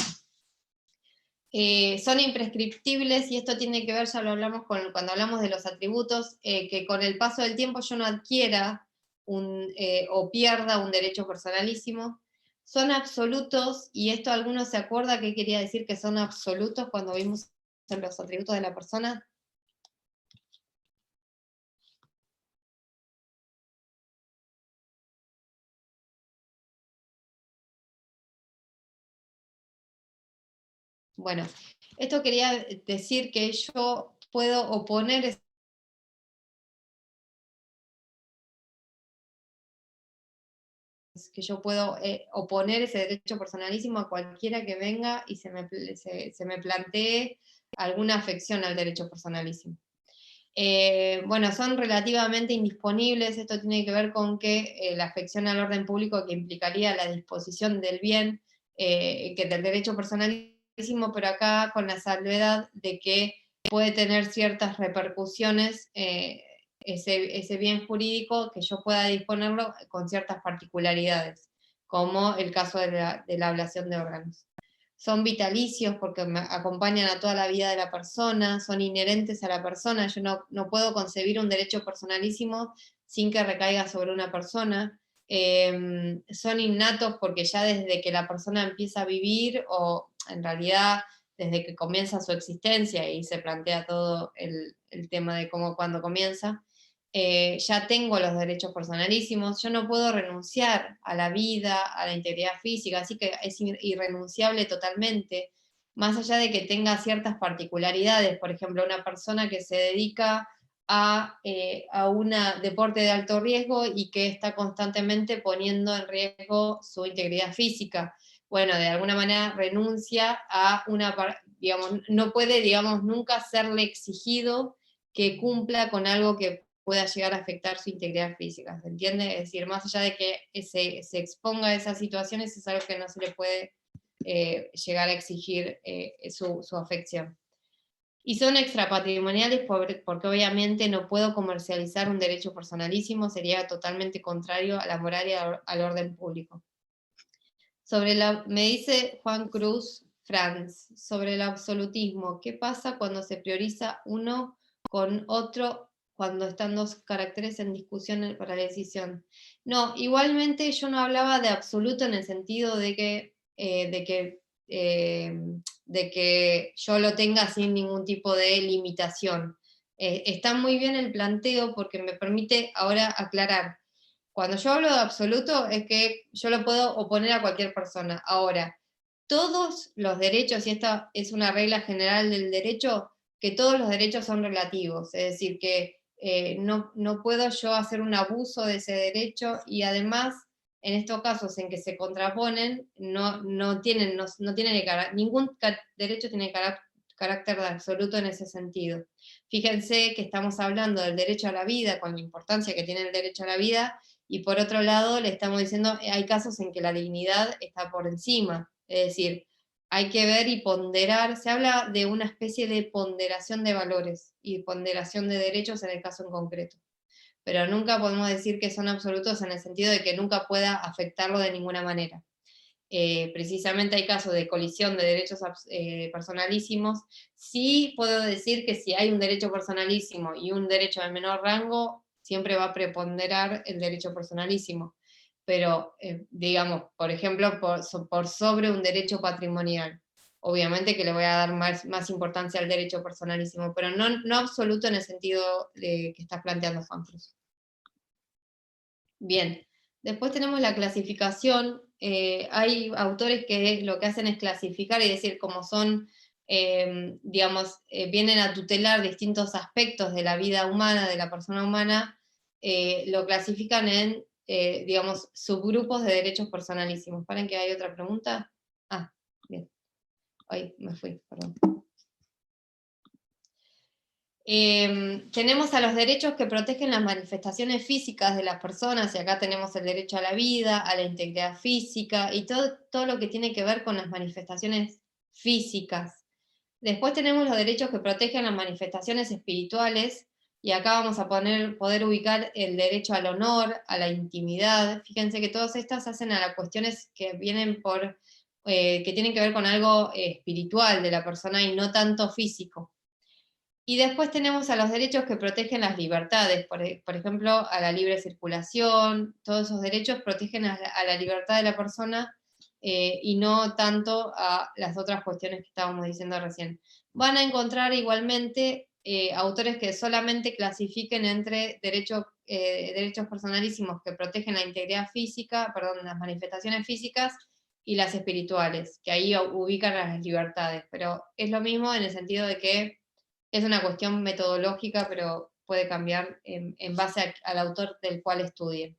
Son imprescriptibles, y esto tiene que ver, ya lo hablamos cuando hablamos de los atributos, que con el paso del tiempo yo no adquiera o pierda un derecho personalísimo. Son absolutos, y esto alguno se acuerda qué quería decir que son absolutos cuando vimos los atributos de la persona. Bueno, esto quería decir que yo puedo oponer ese derecho personalísimo a cualquiera que venga y se me plantee alguna afección al derecho personalísimo. Bueno, son relativamente indisponibles. Esto tiene que ver con que la afección al orden público, que implicaría la disposición del bien, que del derecho personalísimo, pero acá con la salvedad de que puede tener ciertas repercusiones ese bien jurídico, que yo pueda disponerlo con ciertas particularidades, como el caso de la ablación de órganos. son vitalicios porque me acompañan a toda la vida de la persona, son inherentes a la persona. Yo no puedo concebir un derecho personalísimo sin que recaiga sobre una persona. Son innatos porque ya desde que la persona empieza a vivir, o en realidad desde que comienza su existencia, y se plantea todo el tema de cómo, cuando comienza, ya tengo los derechos personalísimos. Yo no puedo renunciar a la vida, a la integridad física, así que es irrenunciable totalmente, más allá de que tenga ciertas particularidades. Por ejemplo, una persona que se dedica a un deporte de alto riesgo y que está constantemente poniendo en riesgo su integridad física. Bueno, de alguna manera renuncia a digamos, no puede, digamos, nunca serle exigido que cumpla con algo que pueda llegar a afectar su integridad física, ¿se entiende? Es decir, más allá de que se exponga a esas situaciones, es algo que no se le puede llegar a exigir su afección. Y son extrapatrimoniales porque obviamente no puedo comercializar un derecho personalísimo, sería totalmente contrario a la moral y al orden público. Me dice Juan Cruz Franz, sobre el absolutismo, ¿qué pasa cuando se prioriza uno con otro cuando están dos caracteres en discusión para la decisión? No, igualmente yo no hablaba de absoluto en el sentido de que yo lo tenga sin ningún tipo de limitación. Está muy bien el planteo porque me permite ahora aclarar. Cuando yo hablo de absoluto es que yo lo puedo oponer a cualquier persona. Ahora, todos los derechos, y esta es una regla general del derecho, que todos los derechos son relativos, es decir, que no puedo yo hacer un abuso de ese derecho, y además, en estos casos en que se contraponen, ningún derecho tiene carácter de absoluto en ese sentido. Fíjense que estamos hablando del derecho a la vida, con la importancia que tiene el derecho a la vida, y por otro lado le estamos diciendo, hay casos en que la dignidad está por encima, es decir, hay que ver y ponderar, se habla de una especie de ponderación de valores y ponderación de derechos en el caso en concreto, pero nunca podemos decir que son absolutos en el sentido de que nunca pueda afectarlo de ninguna manera. Precisamente hay casos de colisión de derechos personalísimos. Sí puedo decir que si hay un derecho personalísimo y un derecho de menor rango, siempre va a preponderar el derecho personalísimo, pero digamos, por ejemplo, por sobre un derecho patrimonial. Obviamente que le voy a dar más importancia al derecho personalísimo, pero no absoluto en el sentido que estás planteando, Juan Cruz. Bien, después tenemos la clasificación. Hay autores que lo que hacen es clasificar y decir cómo son, digamos, vienen a tutelar distintos aspectos de la vida humana, de la persona humana, lo clasifican en, digamos, subgrupos de derechos personalísimos. ¿Paren que hay otra pregunta? Ah, bien. Ay, me fui, perdón. Tenemos a los derechos que protegen las manifestaciones físicas de las personas, y acá tenemos el derecho a la vida, a la integridad física, y todo lo que tiene que ver con las manifestaciones físicas. Después tenemos los derechos que protegen las manifestaciones espirituales, y acá vamos a poder ubicar el derecho al honor, a la intimidad. Fíjense que todas estas hacen a las cuestiones que vienen que tienen que ver con algo espiritual de la persona y no tanto físico. Y después tenemos a los derechos que protegen las libertades, por ejemplo, a la libre circulación. Todos esos derechos protegen a la libertad de la persona y no tanto a las otras cuestiones que estábamos diciendo recién. Van a encontrar igualmente autores que solamente clasifiquen entre derechos personalísimos que protegen la integridad física, perdón, las manifestaciones físicas, y las espirituales, que ahí ubican las libertades. Pero es lo mismo en el sentido de que es una cuestión metodológica, pero puede cambiar en base al autor del cual estudie.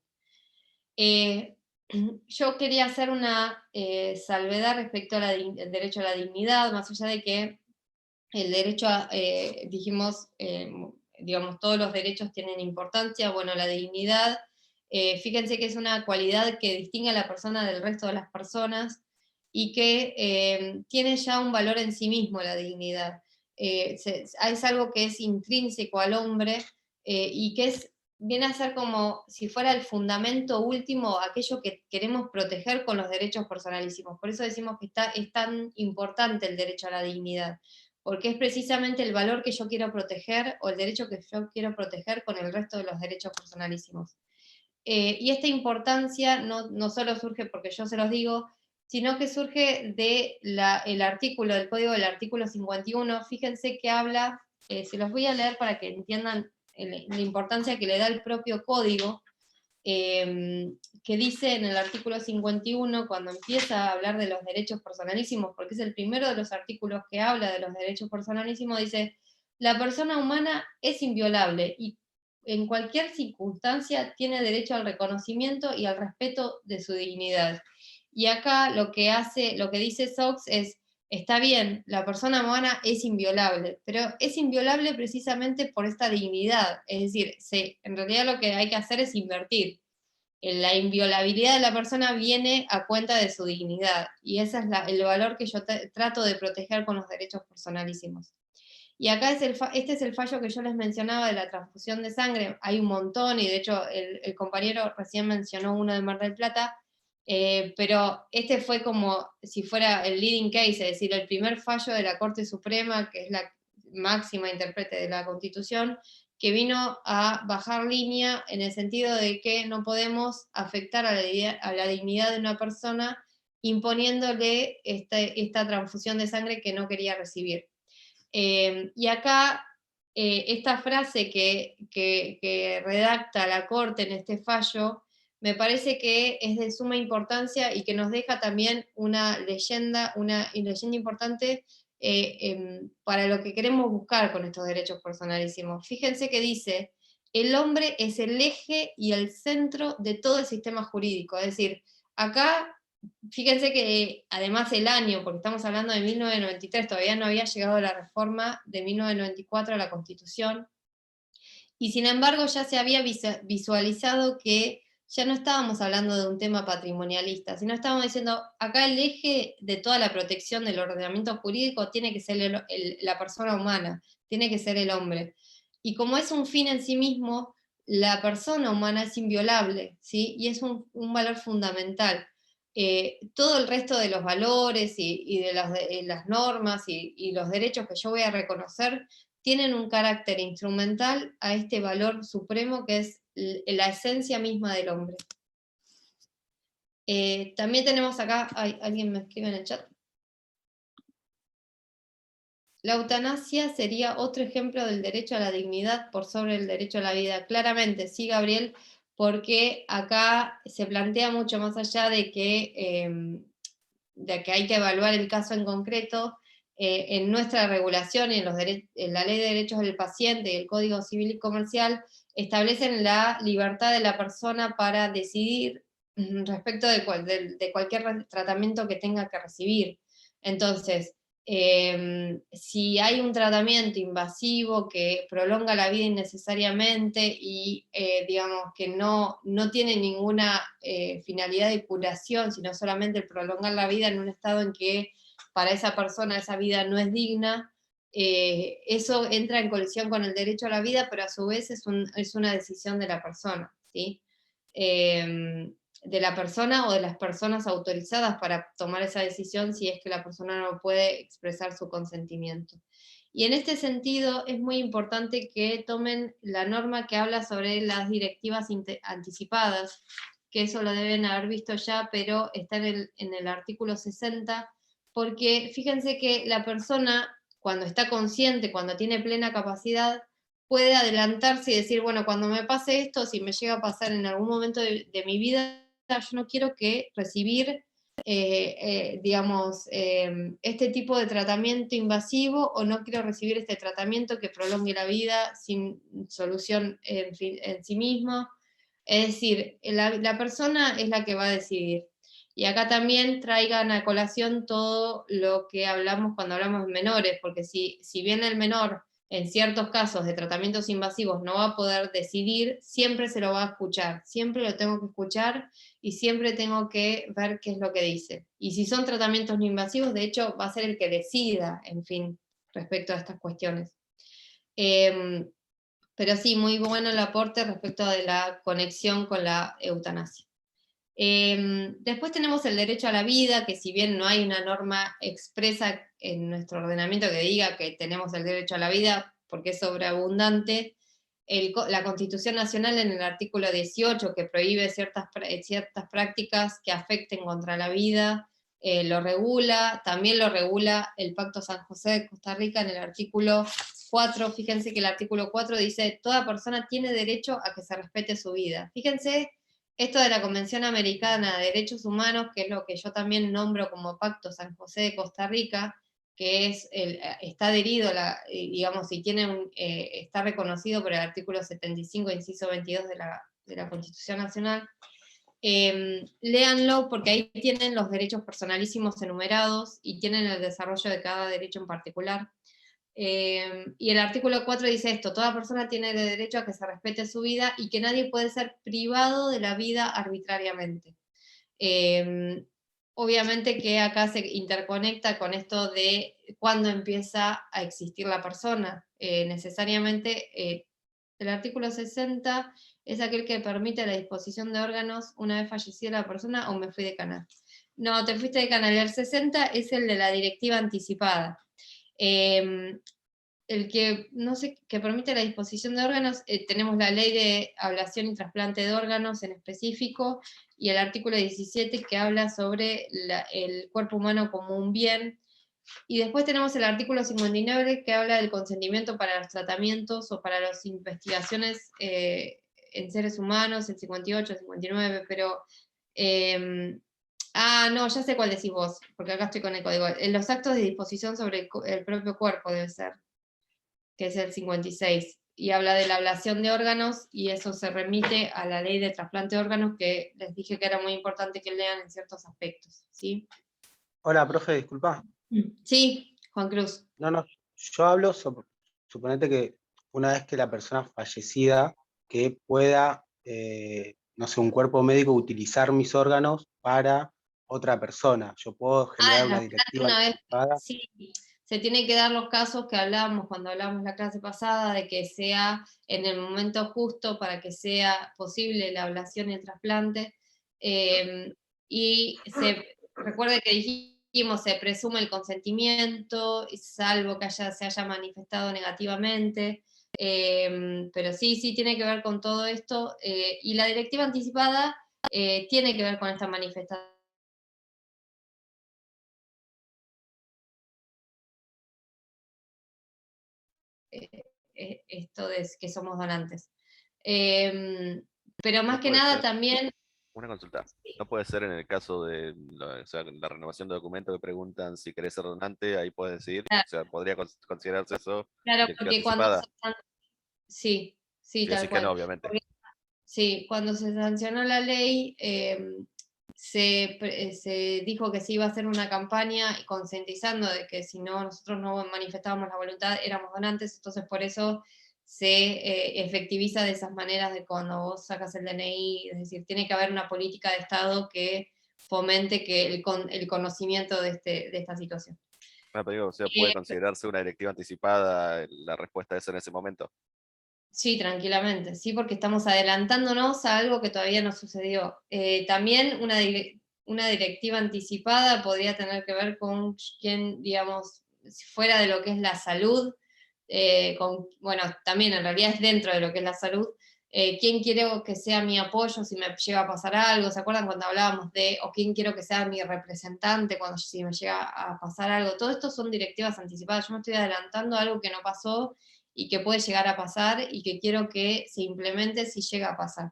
Yo quería hacer una salvedad respecto al derecho a la dignidad, más allá de que el derecho dijimos, digamos, todos los derechos tienen importancia. Bueno, la dignidad, fíjense que es una cualidad que distingue a la persona del resto de las personas y que tiene ya un valor en sí mismo, la dignidad. Es algo que es intrínseco al hombre y que es viene a ser como si fuera el fundamento último, aquello que queremos proteger con los derechos personalísimos. Por eso decimos que es tan importante el derecho a la dignidad, porque es precisamente el valor que yo quiero proteger, o el derecho que yo quiero proteger con el resto de los derechos personalísimos. Y esta importancia no solo surge porque yo se los digo, sino que surge del artículo, del código del artículo 51, fíjense que habla, se los voy a leer para que entiendan la importancia que le da el propio código, que dice en el artículo 51, cuando empieza a hablar de los derechos personalísimos, porque es el primero de los artículos que habla de los derechos personalísimos, dice, la persona humana es inviolable y en cualquier circunstancia tiene derecho al reconocimiento y al respeto de su dignidad. Y acá lo que dice Sox es, está bien, la persona humana es inviolable, pero es inviolable precisamente por esta dignidad. Es decir, en realidad lo que hay que hacer es invertir. La inviolabilidad de la persona viene a cuenta de su dignidad, y ese es el valor que yo trato de proteger con los derechos personalísimos. Y acá este es el fallo que yo les mencionaba de la transfusión de sangre. Hay un montón, y de hecho el compañero recién mencionó uno de Mar del Plata, pero este fue como si fuera el leading case, es decir, el primer fallo de la Corte Suprema, que es la máxima intérprete de la Constitución, que vino a bajar línea en el sentido de que no podemos afectar a la dignidad de una persona imponiéndole esta transfusión de sangre que no quería recibir. Y acá, esta frase que redacta la Corte en este fallo, me parece que es de suma importancia y que nos deja también una leyenda importante para lo que queremos buscar con estos derechos personalísimos. Fíjense que dice, el hombre es el eje y el centro de todo el sistema jurídico. Es decir, acá fíjense que además el año, porque estamos hablando de 1993, todavía no había llegado la reforma de 1994 a la Constitución, y sin embargo ya se había visualizado que ya no estábamos hablando de un tema patrimonialista, sino estábamos diciendo, acá el eje de toda la protección del ordenamiento jurídico tiene que ser la persona humana, tiene que ser el hombre. Y como es un fin en sí mismo, la persona humana es inviolable, ¿sí? Y es un valor fundamental. Todo el resto de los valores y de las normas y los derechos que yo voy a reconocer tienen un carácter instrumental a este valor supremo que es la esencia misma del hombre. También tenemos acá, alguien me escribe en el chat. La eutanasia sería otro ejemplo del derecho a la dignidad por sobre el derecho a la vida. Claramente, sí, Gabriel, porque acá se plantea mucho más allá de que hay que evaluar el caso en concreto. En nuestra regulación y en la Ley de Derechos del Paciente y el Código Civil y Comercial establecen la libertad de la persona para decidir respecto de cualquier tratamiento que tenga que recibir. Entonces, si hay un tratamiento invasivo que prolonga la vida innecesariamente y digamos que no tiene ninguna finalidad de curación, sino solamente el prolongar la vida en un estado en que para esa persona esa vida no es digna, eso entra en colisión con el derecho a la vida, pero a su vez es una decisión de la persona, ¿sí? De la persona o de las personas autorizadas para tomar esa decisión si es que la persona no puede expresar su consentimiento. Y en este sentido es muy importante que tomen la norma que habla sobre las directivas anticipadas, que eso lo deben haber visto ya, pero está en el artículo 60, porque fíjense que la persona, cuando está consciente, cuando tiene plena capacidad, puede adelantarse y decir, bueno, cuando me pase esto, si me llega a pasar en algún momento de mi vida, yo no quiero recibir, digamos, este tipo de tratamiento invasivo, o no quiero recibir este tratamiento que prolongue la vida sin solución en sí mismo. Es decir, la persona es la que va a decidir. Y acá también traigan a colación todo lo que hablamos cuando hablamos de menores, porque si bien el menor en ciertos casos de tratamientos invasivos no va a poder decidir, siempre se lo va a escuchar, siempre lo tengo que escuchar y siempre tengo que ver qué es lo que dice. Y si son tratamientos no invasivos, de hecho, va a ser el que decida, en fin, respecto a estas cuestiones. Pero sí, muy bueno el aporte respecto de la conexión con la eutanasia. Después tenemos el derecho a la vida, que si bien no hay una norma expresa en nuestro ordenamiento que diga que tenemos el derecho a la vida, porque es sobreabundante, la Constitución Nacional en el artículo 18, que prohíbe ciertas prácticas que afecten contra la vida, lo regula. También lo regula el Pacto San José de Costa Rica en el artículo 4. Fíjense que el artículo 4 dice: toda persona tiene derecho a que se respete su vida. Fíjense esto de la Convención Americana de Derechos Humanos, que es lo que yo también nombro como Pacto San José de Costa Rica, que está adherido, digamos, y está reconocido por el artículo 75, inciso 22 de la Constitución Nacional. Léanlo, porque ahí tienen los derechos personalísimos enumerados y tienen el desarrollo de cada derecho en particular. Y el artículo 4 dice esto: toda persona tiene el derecho a que se respete su vida y que nadie puede ser privado de la vida arbitrariamente. Obviamente que acá se interconecta con esto de cuándo empieza a existir la persona. Necesariamente el artículo 60 es aquel que permite la disposición de órganos una vez fallecida la persona, o me fui de canal. No, te fuiste de canal. El 60 es el de la directiva anticipada. El que, no sé, que permite la disposición de órganos, tenemos la ley de ablación y trasplante de órganos en específico, y el artículo 17 que habla sobre el cuerpo humano como un bien, y después tenemos el artículo 59 que habla del consentimiento para los tratamientos o para las investigaciones en seres humanos, el 58, el 59, pero... no, ya sé cuál decís vos, porque acá estoy con el código. Los actos de disposición sobre el propio cuerpo debe ser, que es el 56, y habla de la ablación de órganos, y eso se remite a la ley de trasplante de órganos, que les dije que era muy importante que lean en ciertos aspectos, ¿sí? Hola, profe, disculpa. Sí, Juan Cruz. No, yo hablo, suponete que una vez que la persona fallecida, que pueda, no sé, un cuerpo médico utilizar mis órganos para otra persona. Yo puedo generar una directiva anticipada. Sí, se tienen que dar los casos que hablábamos cuando hablábamos la clase pasada, de que sea en el momento justo para que sea posible la ablación y el trasplante. Y recuerde que dijimos, se presume el consentimiento, salvo que se haya manifestado negativamente. Pero sí tiene que ver con todo esto. Y la directiva anticipada tiene que ver con esta manifestación. Esto de que somos donantes. Pero más que nada también... Una consulta. ¿No puede ser en el caso de la renovación de documento que preguntan si querés ser donante? Ahí puedes decir, claro. O sea, podría considerarse eso. Claro, porque cuando... Sí, tal cual. No, obviamente. Porque, sí, cuando se sancionó la ley, se dijo que se iba a hacer una campaña concientizando de que si no, nosotros no manifestábamos la voluntad, éramos donantes. Entonces por eso se efectiviza de esas maneras, de cuando vos sacas el DNI, es decir, tiene que haber una política de Estado que fomente que el conocimiento de esta situación. Pero digo, o sea, ¿puede considerarse una directiva anticipada la respuesta a eso en ese momento? Sí, tranquilamente, sí, porque estamos adelantándonos a algo que todavía no sucedió. También una directiva anticipada podría tener que ver con quién, digamos, fuera de lo que es la salud, bueno, también en realidad es dentro de lo que es la salud, quién quiero que sea mi apoyo si me llega a pasar algo. ¿Se acuerdan cuando hablábamos o quién quiero que sea mi representante si me llega a pasar algo? Todo esto son directivas anticipadas. Yo me estoy adelantando a algo que no pasó y que puede llegar a pasar y que quiero que se implemente si llega a pasar.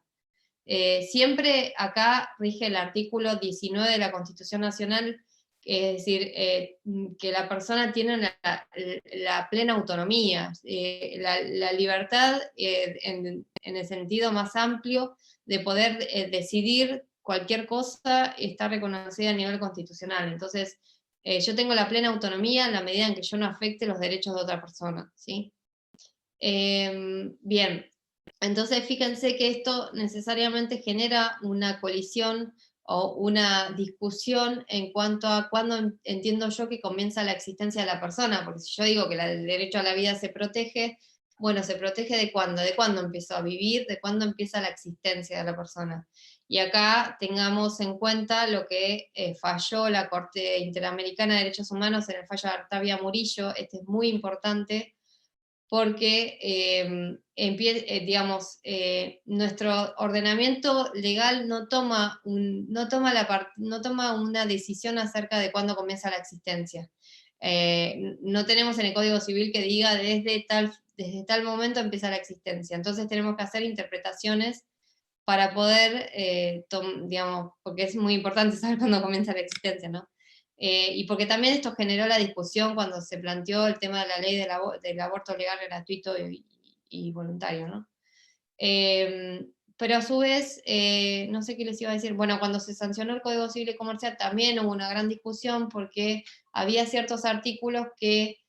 Siempre acá rige el artículo 19 de la Constitución Nacional, es decir, que la persona tiene la plena autonomía, la libertad en el sentido más amplio de poder decidir cualquier cosa, está reconocida a nivel constitucional. Entonces, yo tengo la plena autonomía en la medida en que yo no afecte los derechos de otra persona, ¿sí? Bien, entonces fíjense que esto necesariamente genera una colisión o una discusión en cuanto a cuándo entiendo yo que comienza la existencia de la persona, porque si yo digo que el derecho a la vida se protege, Bueno, se protege de cuándo empezó a vivir, de cuándo empieza la existencia de la persona. Y acá tengamos en cuenta lo que falló la Corte Interamericana de Derechos Humanos en el fallo de Artavia Murillo. Este es muy importante porque, nuestro ordenamiento legal no toma una decisión acerca de cuándo comienza la existencia. No tenemos en el Código Civil que diga desde tal momento empieza la existencia. Entonces tenemos que hacer interpretaciones para poder, porque es muy importante saber cuándo comienza la existencia, ¿no? Y porque también esto generó la discusión cuando se planteó el tema de la ley del aborto legal, gratuito y voluntario, ¿no? Pero a su vez, no sé qué les iba a decir, bueno, cuando se sancionó el Código Civil y Comercial también hubo una gran discusión porque había ciertos artículos que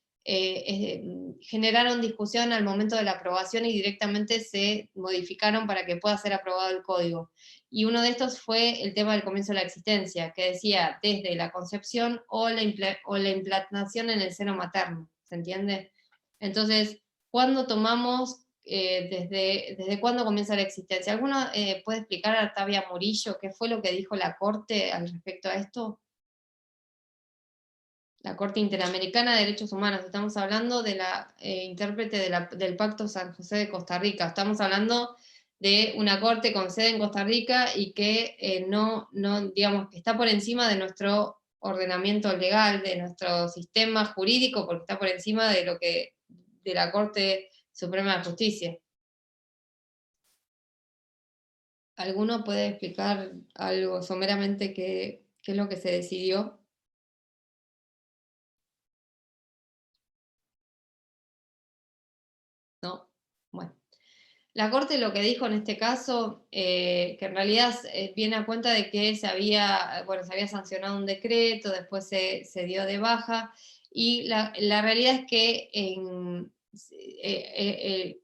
generaron discusión al momento de la aprobación y directamente se modificaron para que pueda ser aprobado el código. Y uno de estos fue el tema del comienzo de la existencia, que decía desde la concepción o la implantación en el seno materno, ¿se entiende? Entonces, ¿cuándo tomamos, desde cuándo comienza la existencia? ¿Alguno puede explicar a Artavia Murillo qué fue lo que dijo la Corte al respecto a esto? La Corte Interamericana de Derechos Humanos, estamos hablando de la intérprete del Pacto San José de Costa Rica, estamos hablando de una corte con sede en Costa Rica y que digamos, que está por encima de nuestro ordenamiento legal, de nuestro sistema jurídico, porque está por encima de la Corte Suprema de Justicia. ¿Alguno puede explicar algo someramente qué es lo que se decidió? ¿No? Bueno. La Corte lo que dijo en este caso, que en realidad viene a cuenta de que se había sancionado un decreto, después se dio de baja, y la realidad es que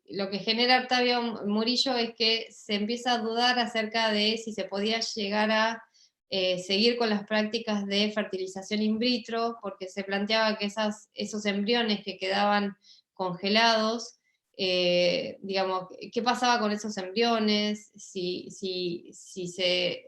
lo que genera Artavia Murillo es que se empieza a dudar acerca de si se podía llegar a seguir con las prácticas de fertilización in vitro, porque se planteaba que esos embriones que quedaban congelados, digamos, qué pasaba con esos embriones, si se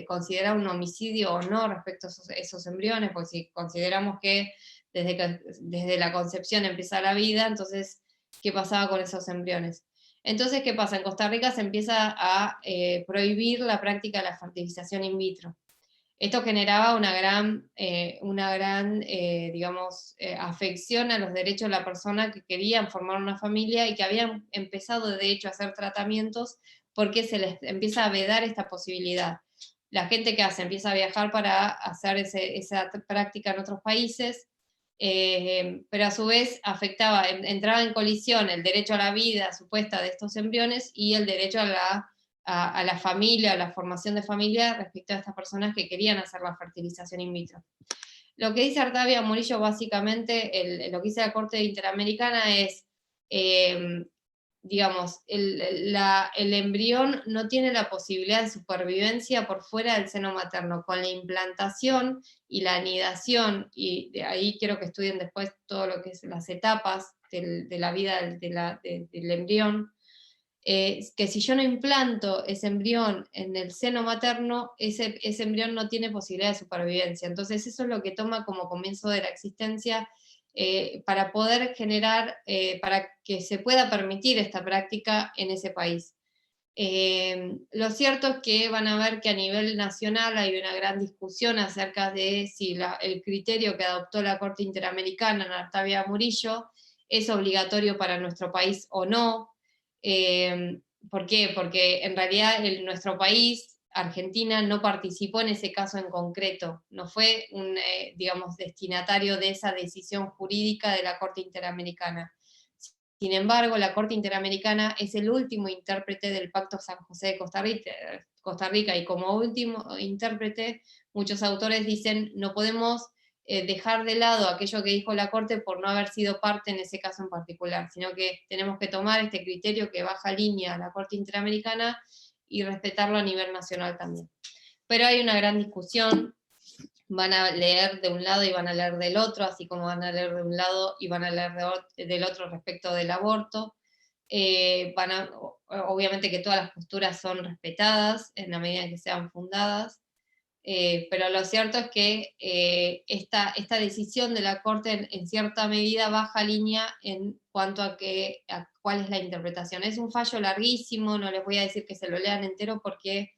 considera un homicidio o no respecto a esos embriones, porque si consideramos que desde la concepción empieza la vida, entonces, ¿qué pasaba con esos embriones? Entonces, ¿qué pasa? En Costa Rica se empieza a prohibir la práctica de la fertilización in vitro. Esto generaba una gran afección a los derechos de la persona que querían formar una familia y que habían empezado de hecho a hacer tratamientos porque se les empieza a vedar esta posibilidad. La gente que empieza a viajar para hacer esa práctica en otros países, pero a su vez entraba en colisión el derecho a la vida supuesta de estos embriones y el derecho a la familia, a la formación de familia respecto a estas personas que querían hacer la fertilización in vitro. Lo que dice Artavia Murillo básicamente, lo que dice la Corte Interamericana es, digamos, el embrión no tiene la posibilidad de supervivencia por fuera del seno materno. Con la implantación y la anidación, y de ahí quiero que estudien después todo lo que es las etapas de la vida del embrión, que si yo no implanto ese embrión en el seno materno, ese embrión no tiene posibilidad de supervivencia. Entonces eso es lo que toma como comienzo de la existencia, para poder generar, para que se pueda permitir esta práctica en ese país. Lo cierto es que van a ver que a nivel nacional hay una gran discusión acerca de si el criterio que adoptó la Corte Interamericana en Artavia Murillo es obligatorio para nuestro país o no. ¿Por qué? Porque en realidad nuestro país, Argentina, no participó en ese caso en concreto, no fue un destinatario de esa decisión jurídica de la Corte Interamericana. Sin embargo, la Corte Interamericana es el último intérprete del Pacto San José de Costa Rica, y como último intérprete, muchos autores dicen, no podemos dejar de lado aquello que dijo la Corte por no haber sido parte en ese caso en particular, sino que tenemos que tomar este criterio que baja línea a la Corte Interamericana y respetarlo a nivel nacional también. Pero hay una gran discusión van a leer de un lado y van a leer del otro, así como van a leer de un lado y van a leer del otro respecto del aborto. Obviamente que todas las posturas son respetadas en la medida en que sean fundadas, pero lo cierto es que esta decisión de la Corte en cierta medida baja línea en cuanto a cuál es la interpretación. Es un fallo larguísimo, no les voy a decir que se lo lean entero porque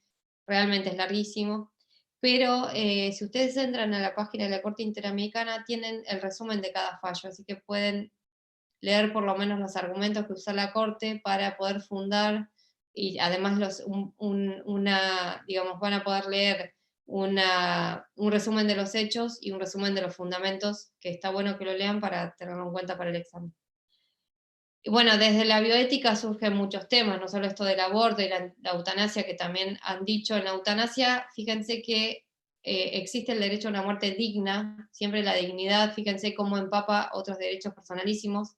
realmente es larguísimo, pero si ustedes entran a la página de la Corte Interamericana tienen el resumen de cada fallo, así que pueden leer por lo menos los argumentos que usa la Corte para poder fundar, y además digamos, van a poder leer un resumen de los hechos y un resumen de los fundamentos, que está bueno que lo lean para tenerlo en cuenta para el examen. Y bueno, desde la bioética surgen muchos temas, no solo esto del aborto y la eutanasia, que también han dicho. En la eutanasia, fíjense que existe el derecho a una muerte digna, siempre la dignidad, fíjense cómo empapa otros derechos personalísimos.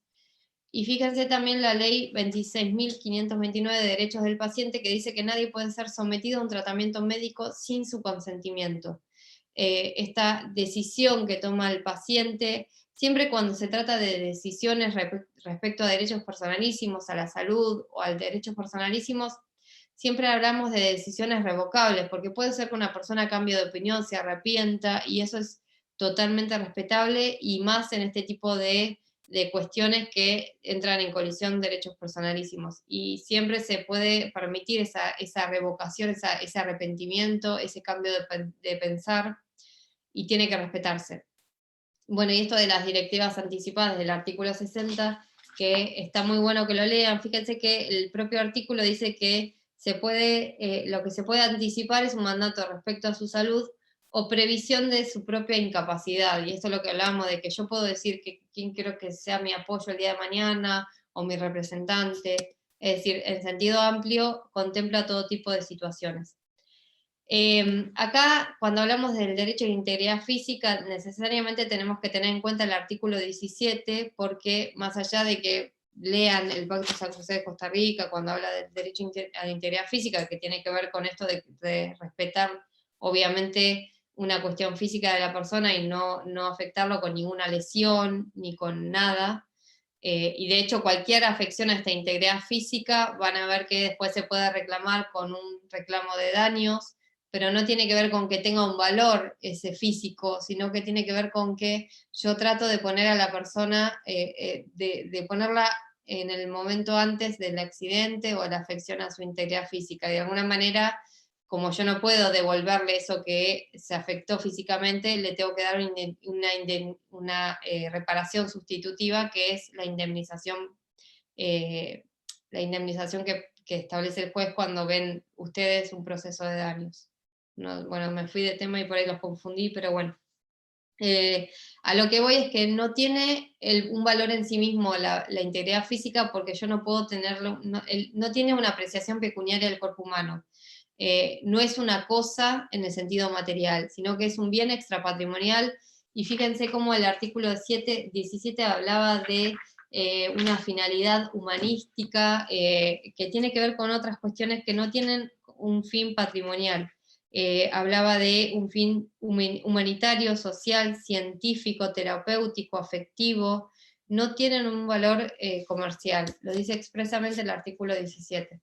Y fíjense también la ley 26.529 de derechos del paciente, que dice que nadie puede ser sometido a un tratamiento médico sin su consentimiento. Esta decisión que toma el paciente, siempre cuando se trata de decisiones respecto a derechos personalísimos, a la salud o a derechos personalísimos, siempre hablamos de decisiones revocables, porque puede ser que una persona cambie de opinión, se arrepienta, y eso es totalmente respetable, y más en este tipo de cuestiones que entran en colisión derechos personalísimos. Y siempre se puede permitir esa revocación, ese arrepentimiento, ese cambio de pensar, y tiene que respetarse. Bueno, y esto de las directivas anticipadas del artículo 60, que está muy bueno que lo lean. Fíjense que el propio artículo dice que lo que se puede anticipar es un mandato respecto a su salud o previsión de su propia incapacidad, y esto es lo que hablábamos de que yo puedo decir que quién quiero que sea mi apoyo el día de mañana, o mi representante, es decir, en sentido amplio contempla todo tipo de situaciones. Acá, cuando hablamos del derecho a la integridad física, necesariamente tenemos que tener en cuenta el artículo 17, porque más allá de que lean el Pacto San José de Costa Rica, cuando habla del derecho a la integridad física, que tiene que ver con esto de respetar, obviamente, una cuestión física de la persona y no afectarlo con ninguna lesión, ni con nada. Y de hecho cualquier afección a esta integridad física van a ver que después se puede reclamar con un reclamo de daños, pero no tiene que ver con que tenga un valor ese físico, sino que tiene que ver con que yo trato de poner a la persona, de ponerla en el momento antes del accidente o la afección a su integridad física. De alguna manera, como yo no puedo devolverle eso que se afectó físicamente, le tengo que dar una reparación sustitutiva, que es la indemnización que establece el juez cuando ven ustedes un proceso de daños. No, bueno, me fui de tema y por ahí los confundí, pero bueno. A lo que voy es que no tiene un valor en sí mismo la integridad física, porque yo no puedo tenerlo, no tiene una apreciación pecuniaria del cuerpo humano. No es una cosa en el sentido material, sino que es un bien extrapatrimonial, y fíjense cómo el artículo 17 hablaba de una finalidad humanística que tiene que ver con otras cuestiones que no tienen un fin patrimonial. Hablaba de un fin humanitario, social, científico, terapéutico, afectivo, no tienen un valor comercial, lo dice expresamente el artículo 17.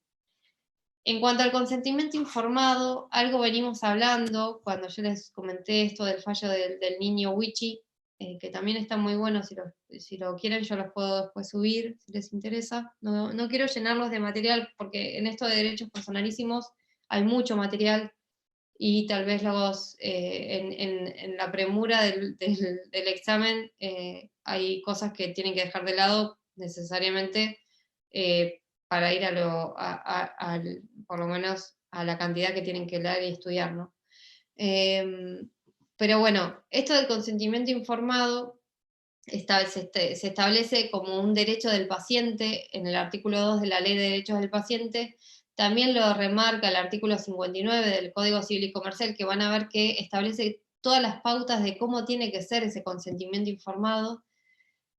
En cuanto al consentimiento informado, algo venimos hablando cuando yo les comenté esto del fallo del niño Wichi, que también está muy bueno, si lo quieren yo los puedo después subir, si les interesa. No quiero llenarlos de material, porque en esto de derechos personalísimos hay mucho material, y tal vez en la premura del examen hay cosas que tienen que dejar de lado necesariamente, para ir por lo menos a la cantidad que tienen que leer y estudiar, ¿no? Pero bueno, esto del consentimiento informado se establece como un derecho del paciente en el artículo 2 de la Ley de Derechos del Paciente. También lo remarca el artículo 59 del Código Civil y Comercial, que van a ver que establece todas las pautas de cómo tiene que ser ese consentimiento informado,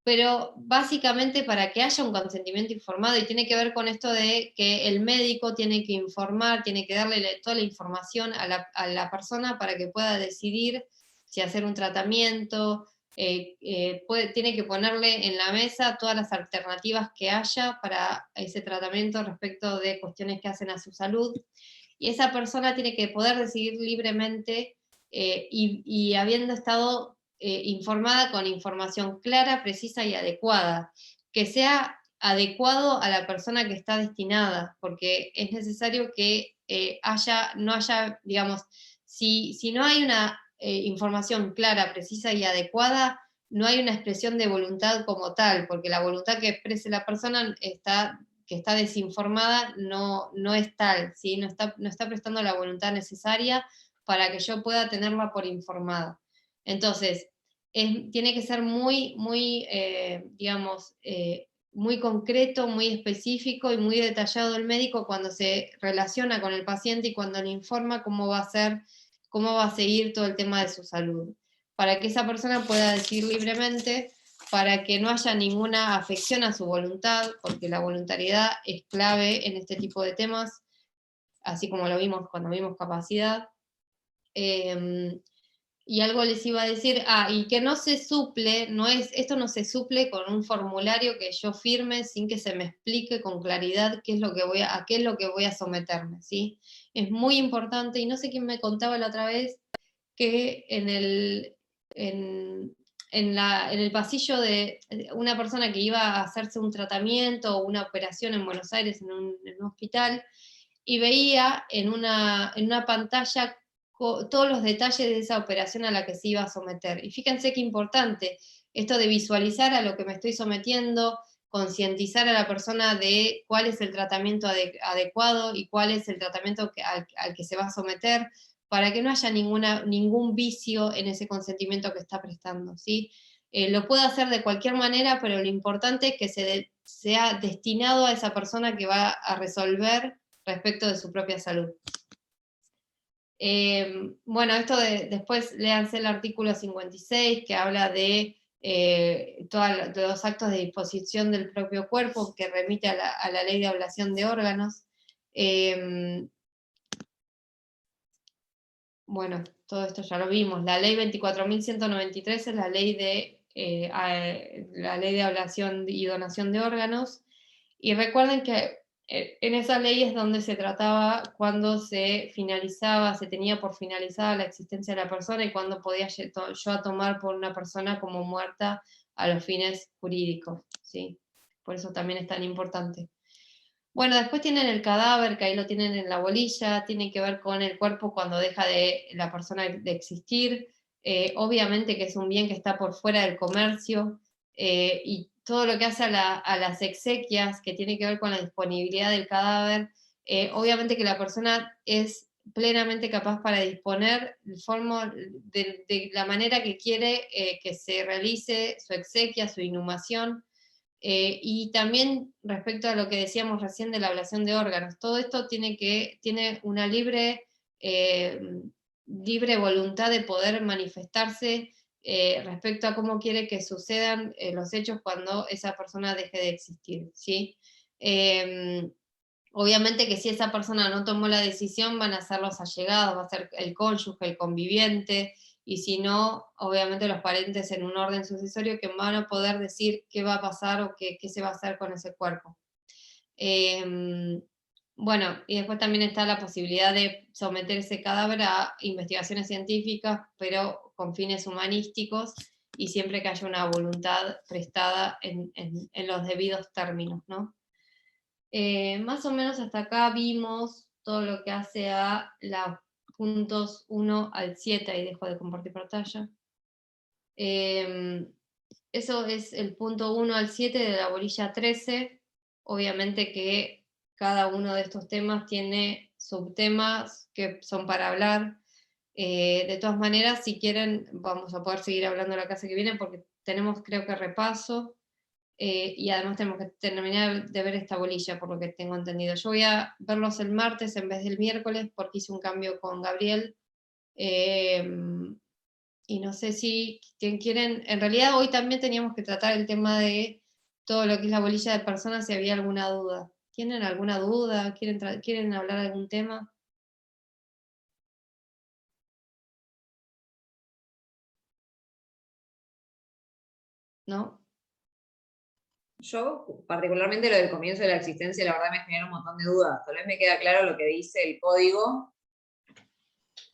pero básicamente para que haya un consentimiento informado, y tiene que ver con esto de que el médico tiene que informar, tiene que darle toda la información a la persona para que pueda decidir si hacer un tratamiento, tiene que ponerle en la mesa todas las alternativas que haya para ese tratamiento respecto de cuestiones que hacen a su salud, y esa persona tiene que poder decidir libremente y habiendo estado informada con información clara, precisa y adecuada, que sea adecuado a la persona que está destinada, porque es necesario que no haya, digamos, si no hay una información clara, precisa y adecuada, no hay una expresión de voluntad como tal, porque la voluntad que exprese la persona que está desinformada no es tal, ¿sí? No está prestando la voluntad necesaria para que yo pueda tenerla por informada. Entonces, tiene que ser muy, muy, digamos, muy concreto, muy específico y muy detallado el médico cuando se relaciona con el paciente y cuando le informa cómo va a seguir todo el tema de su salud, para que esa persona pueda decir libremente, para que no haya ninguna afección a su voluntad, porque la voluntariedad es clave en este tipo de temas, así como lo vimos cuando vimos capacidad. Y algo les iba a decir, y que no se suple, esto no se suple con un formulario que yo firme sin que se me explique con claridad a qué es lo que voy a someterme, ¿sí? Es muy importante, y no sé quién me contaba la otra vez, que en el pasillo de una persona que iba a hacerse un tratamiento o una operación en Buenos Aires, en un hospital, y veía en una pantalla todos los detalles de esa operación a la que se iba a someter. Y fíjense qué importante esto de visualizar a lo que me estoy sometiendo, concientizar a la persona de cuál es el tratamiento adecuado y cuál es el tratamiento al que se va a someter, para que no haya ningún vicio en ese consentimiento que está prestando, ¿sí? Lo puede hacer de cualquier manera, pero lo importante es que sea destinado a esa persona que va a resolver respecto de su propia salud. Bueno, después léanse el artículo 56, que habla de todos los actos de disposición del propio cuerpo, que remite a la ley de ablación de órganos. Bueno, todo esto ya lo vimos. La ley 24.193 es la ley de ablación y donación de órganos. Y recuerden que en esa ley es donde se trataba cuando se tenía por finalizada la existencia de la persona y cuando podía yo a tomar por una persona como muerta a los fines jurídicos, ¿sí? Por eso también es tan importante. Bueno, después tienen el cadáver, que ahí lo tienen en la bolilla, tiene que ver con el cuerpo cuando deja la persona de existir, obviamente que es un bien que está por fuera del comercio, y todo lo que hace a las exequias, que tiene que ver con la disponibilidad del cadáver, obviamente que la persona es plenamente capaz para disponer de la manera que quiere que se realice su exequia, su inhumación. Y también respecto a lo que decíamos recién de la ablación de órganos, todo esto tiene una libre voluntad de poder manifestarse respecto a cómo quiere que sucedan los hechos cuando esa persona deje de existir, ¿sí? Obviamente que si esa persona no tomó la decisión, van a ser los allegados, va a ser el cónyuge, el conviviente, y si no, obviamente los parientes en un orden sucesorio que van a poder decir qué va a pasar o qué se va a hacer con ese cuerpo. Bueno, y después también está la posibilidad de someter ese cadáver a investigaciones científicas, pero con fines humanísticos, y siempre que haya una voluntad prestada en los debidos términos, ¿no? Más o menos hasta acá vimos todo lo que hace a los puntos 1 al 7, ahí dejo de compartir pantalla. Eso es el punto 1 al 7 de la bolilla 13. Obviamente que cada uno de estos temas tiene subtemas que son para hablar. De todas maneras, si quieren, vamos a poder seguir hablando la clase que viene, porque tenemos, creo que, repaso. Y además tenemos que terminar de ver esta bolilla, por lo que tengo entendido. Yo voy a verlos el martes en vez del miércoles, porque hice un cambio con Gabriel. Y no sé si quieren, en realidad hoy también teníamos que tratar el tema de todo lo que es la bolilla de personas, si había alguna duda. ¿Tienen alguna duda? ¿Quieren hablar de algún tema? ¿no? Yo, particularmente lo del comienzo de la existencia, la verdad me genera un montón de dudas. Tal vez me queda claro lo que dice el código,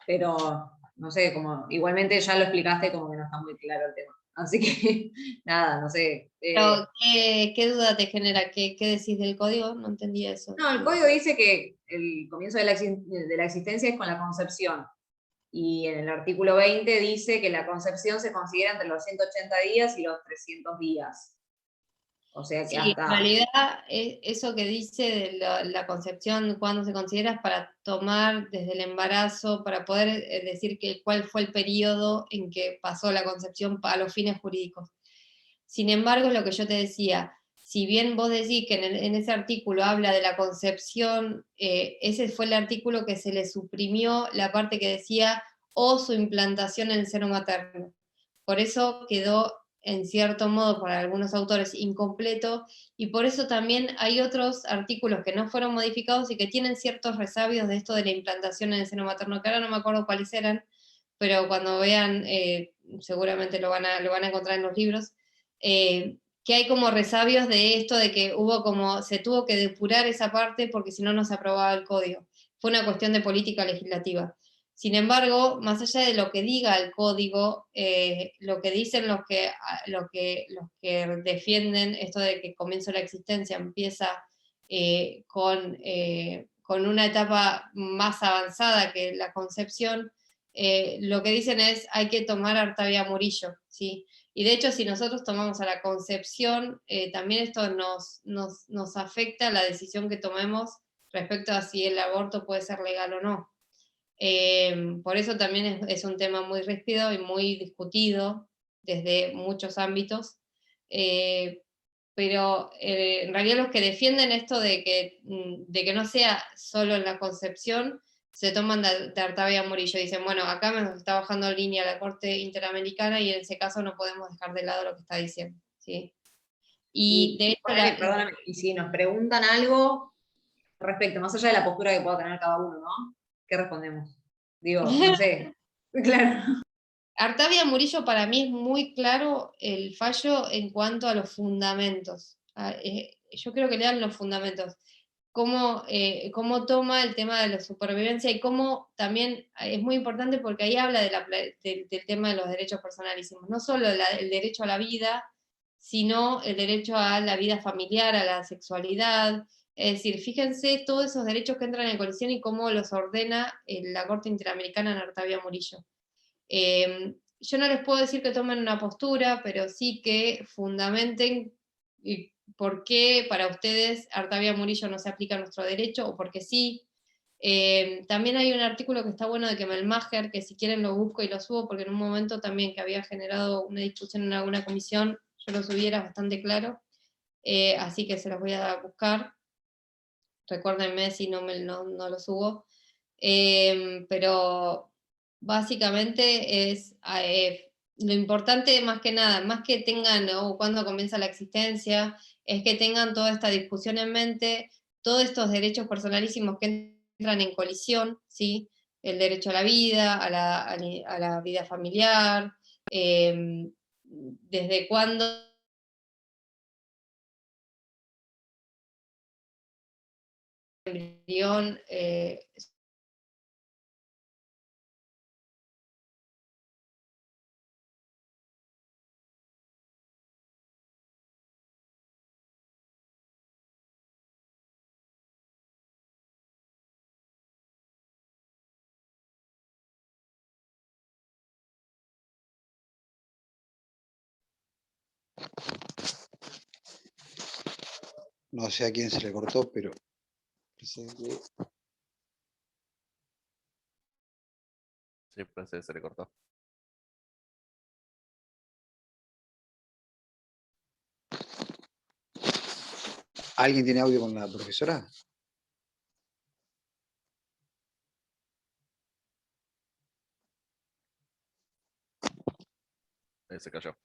pero no sé, como igualmente ya lo explicaste, como que no está muy claro el tema. Así que, nada, no sé. Pero, ¿qué duda te genera? ¿Qué decís del código? No entendí eso. No, el código dice que el comienzo de la existencia es con la concepción. Y en el artículo 20 dice que la concepción se considera entre los 180 días y los 300 días. O sea que Sí, hasta... en realidad eso que dice de la concepción, cuando se considera es para tomar desde el embarazo, para poder decir cuál fue el periodo en que pasó la concepción a los fines jurídicos. Sin embargo, lo que yo te decía, si bien vos decís que en ese artículo habla de la concepción, ese fue el artículo que se le suprimió la parte que decía o su implantación en el seno materno. Por eso quedó en cierto modo para algunos autores incompleto, y por eso también hay otros artículos que no fueron modificados y que tienen ciertos resabios de esto de la implantación en el seno materno, que ahora no me acuerdo cuáles eran, pero cuando vean, seguramente lo van a encontrar en los libros, que hay como resabios de esto, de que se tuvo que depurar esa parte porque si no, no se aprobaba el código. Fue una cuestión de política legislativa. Sin embargo, más allá de lo que diga el código, lo que dicen los que defienden esto de que comienzo la existencia empieza con una etapa más avanzada que la concepción, lo que dicen es hay que tomar Artavia Murillo, ¿sí? Y de hecho, si nosotros tomamos a la concepción, también esto nos afecta a la decisión que tomemos respecto a si el aborto puede ser legal o no. Por eso también es un tema muy ríspido y muy discutido desde muchos ámbitos, pero en realidad los que defienden esto de que no sea solo en la concepción, se toman de Artavia Murillo y dicen, bueno, acá nos está bajando línea la Corte Interamericana y en ese caso no podemos dejar de lado lo que está diciendo, ¿sí? Y de hecho, perdóname, y si nos preguntan algo respecto, más allá de la postura que pueda tener cada uno, ¿no? ¿Qué respondemos? Digo, no sé. Claro. Artavia Murillo para mí es muy claro el fallo en cuanto a los fundamentos. Yo creo que le dan los fundamentos. Cómo toma el tema de la supervivencia y cómo también es muy importante porque ahí habla del tema de los derechos personalísimos. No solo el derecho a la vida, sino el derecho a la vida familiar, a la sexualidad. Es decir, fíjense todos esos derechos que entran en colisión y cómo los ordena la Corte Interamericana en Artavia Murillo. Yo no les puedo decir que tomen una postura, pero sí que fundamenten por qué para ustedes Artavia Murillo no se aplica a nuestro derecho, o porque sí. También hay un artículo que está bueno de Kemelmacher, que si quieren lo busco y lo subo, porque en un momento también que había generado una discusión en alguna comisión, yo lo subiera bastante claro, así que se los voy a buscar. Recuérdenme si no lo subo. Pero básicamente es lo importante más que nada, más que tengan cuándo comienza la existencia, es que tengan toda esta discusión en mente, todos estos derechos personalísimos que entran en colisión, ¿sí? El derecho a la vida, a la vida familiar, desde cuándo el embrión No sé a quién se le cortó, pero pensé que... Sí, parece que se le cortó. ¿Alguien tiene audio con la profesora? Se cayó.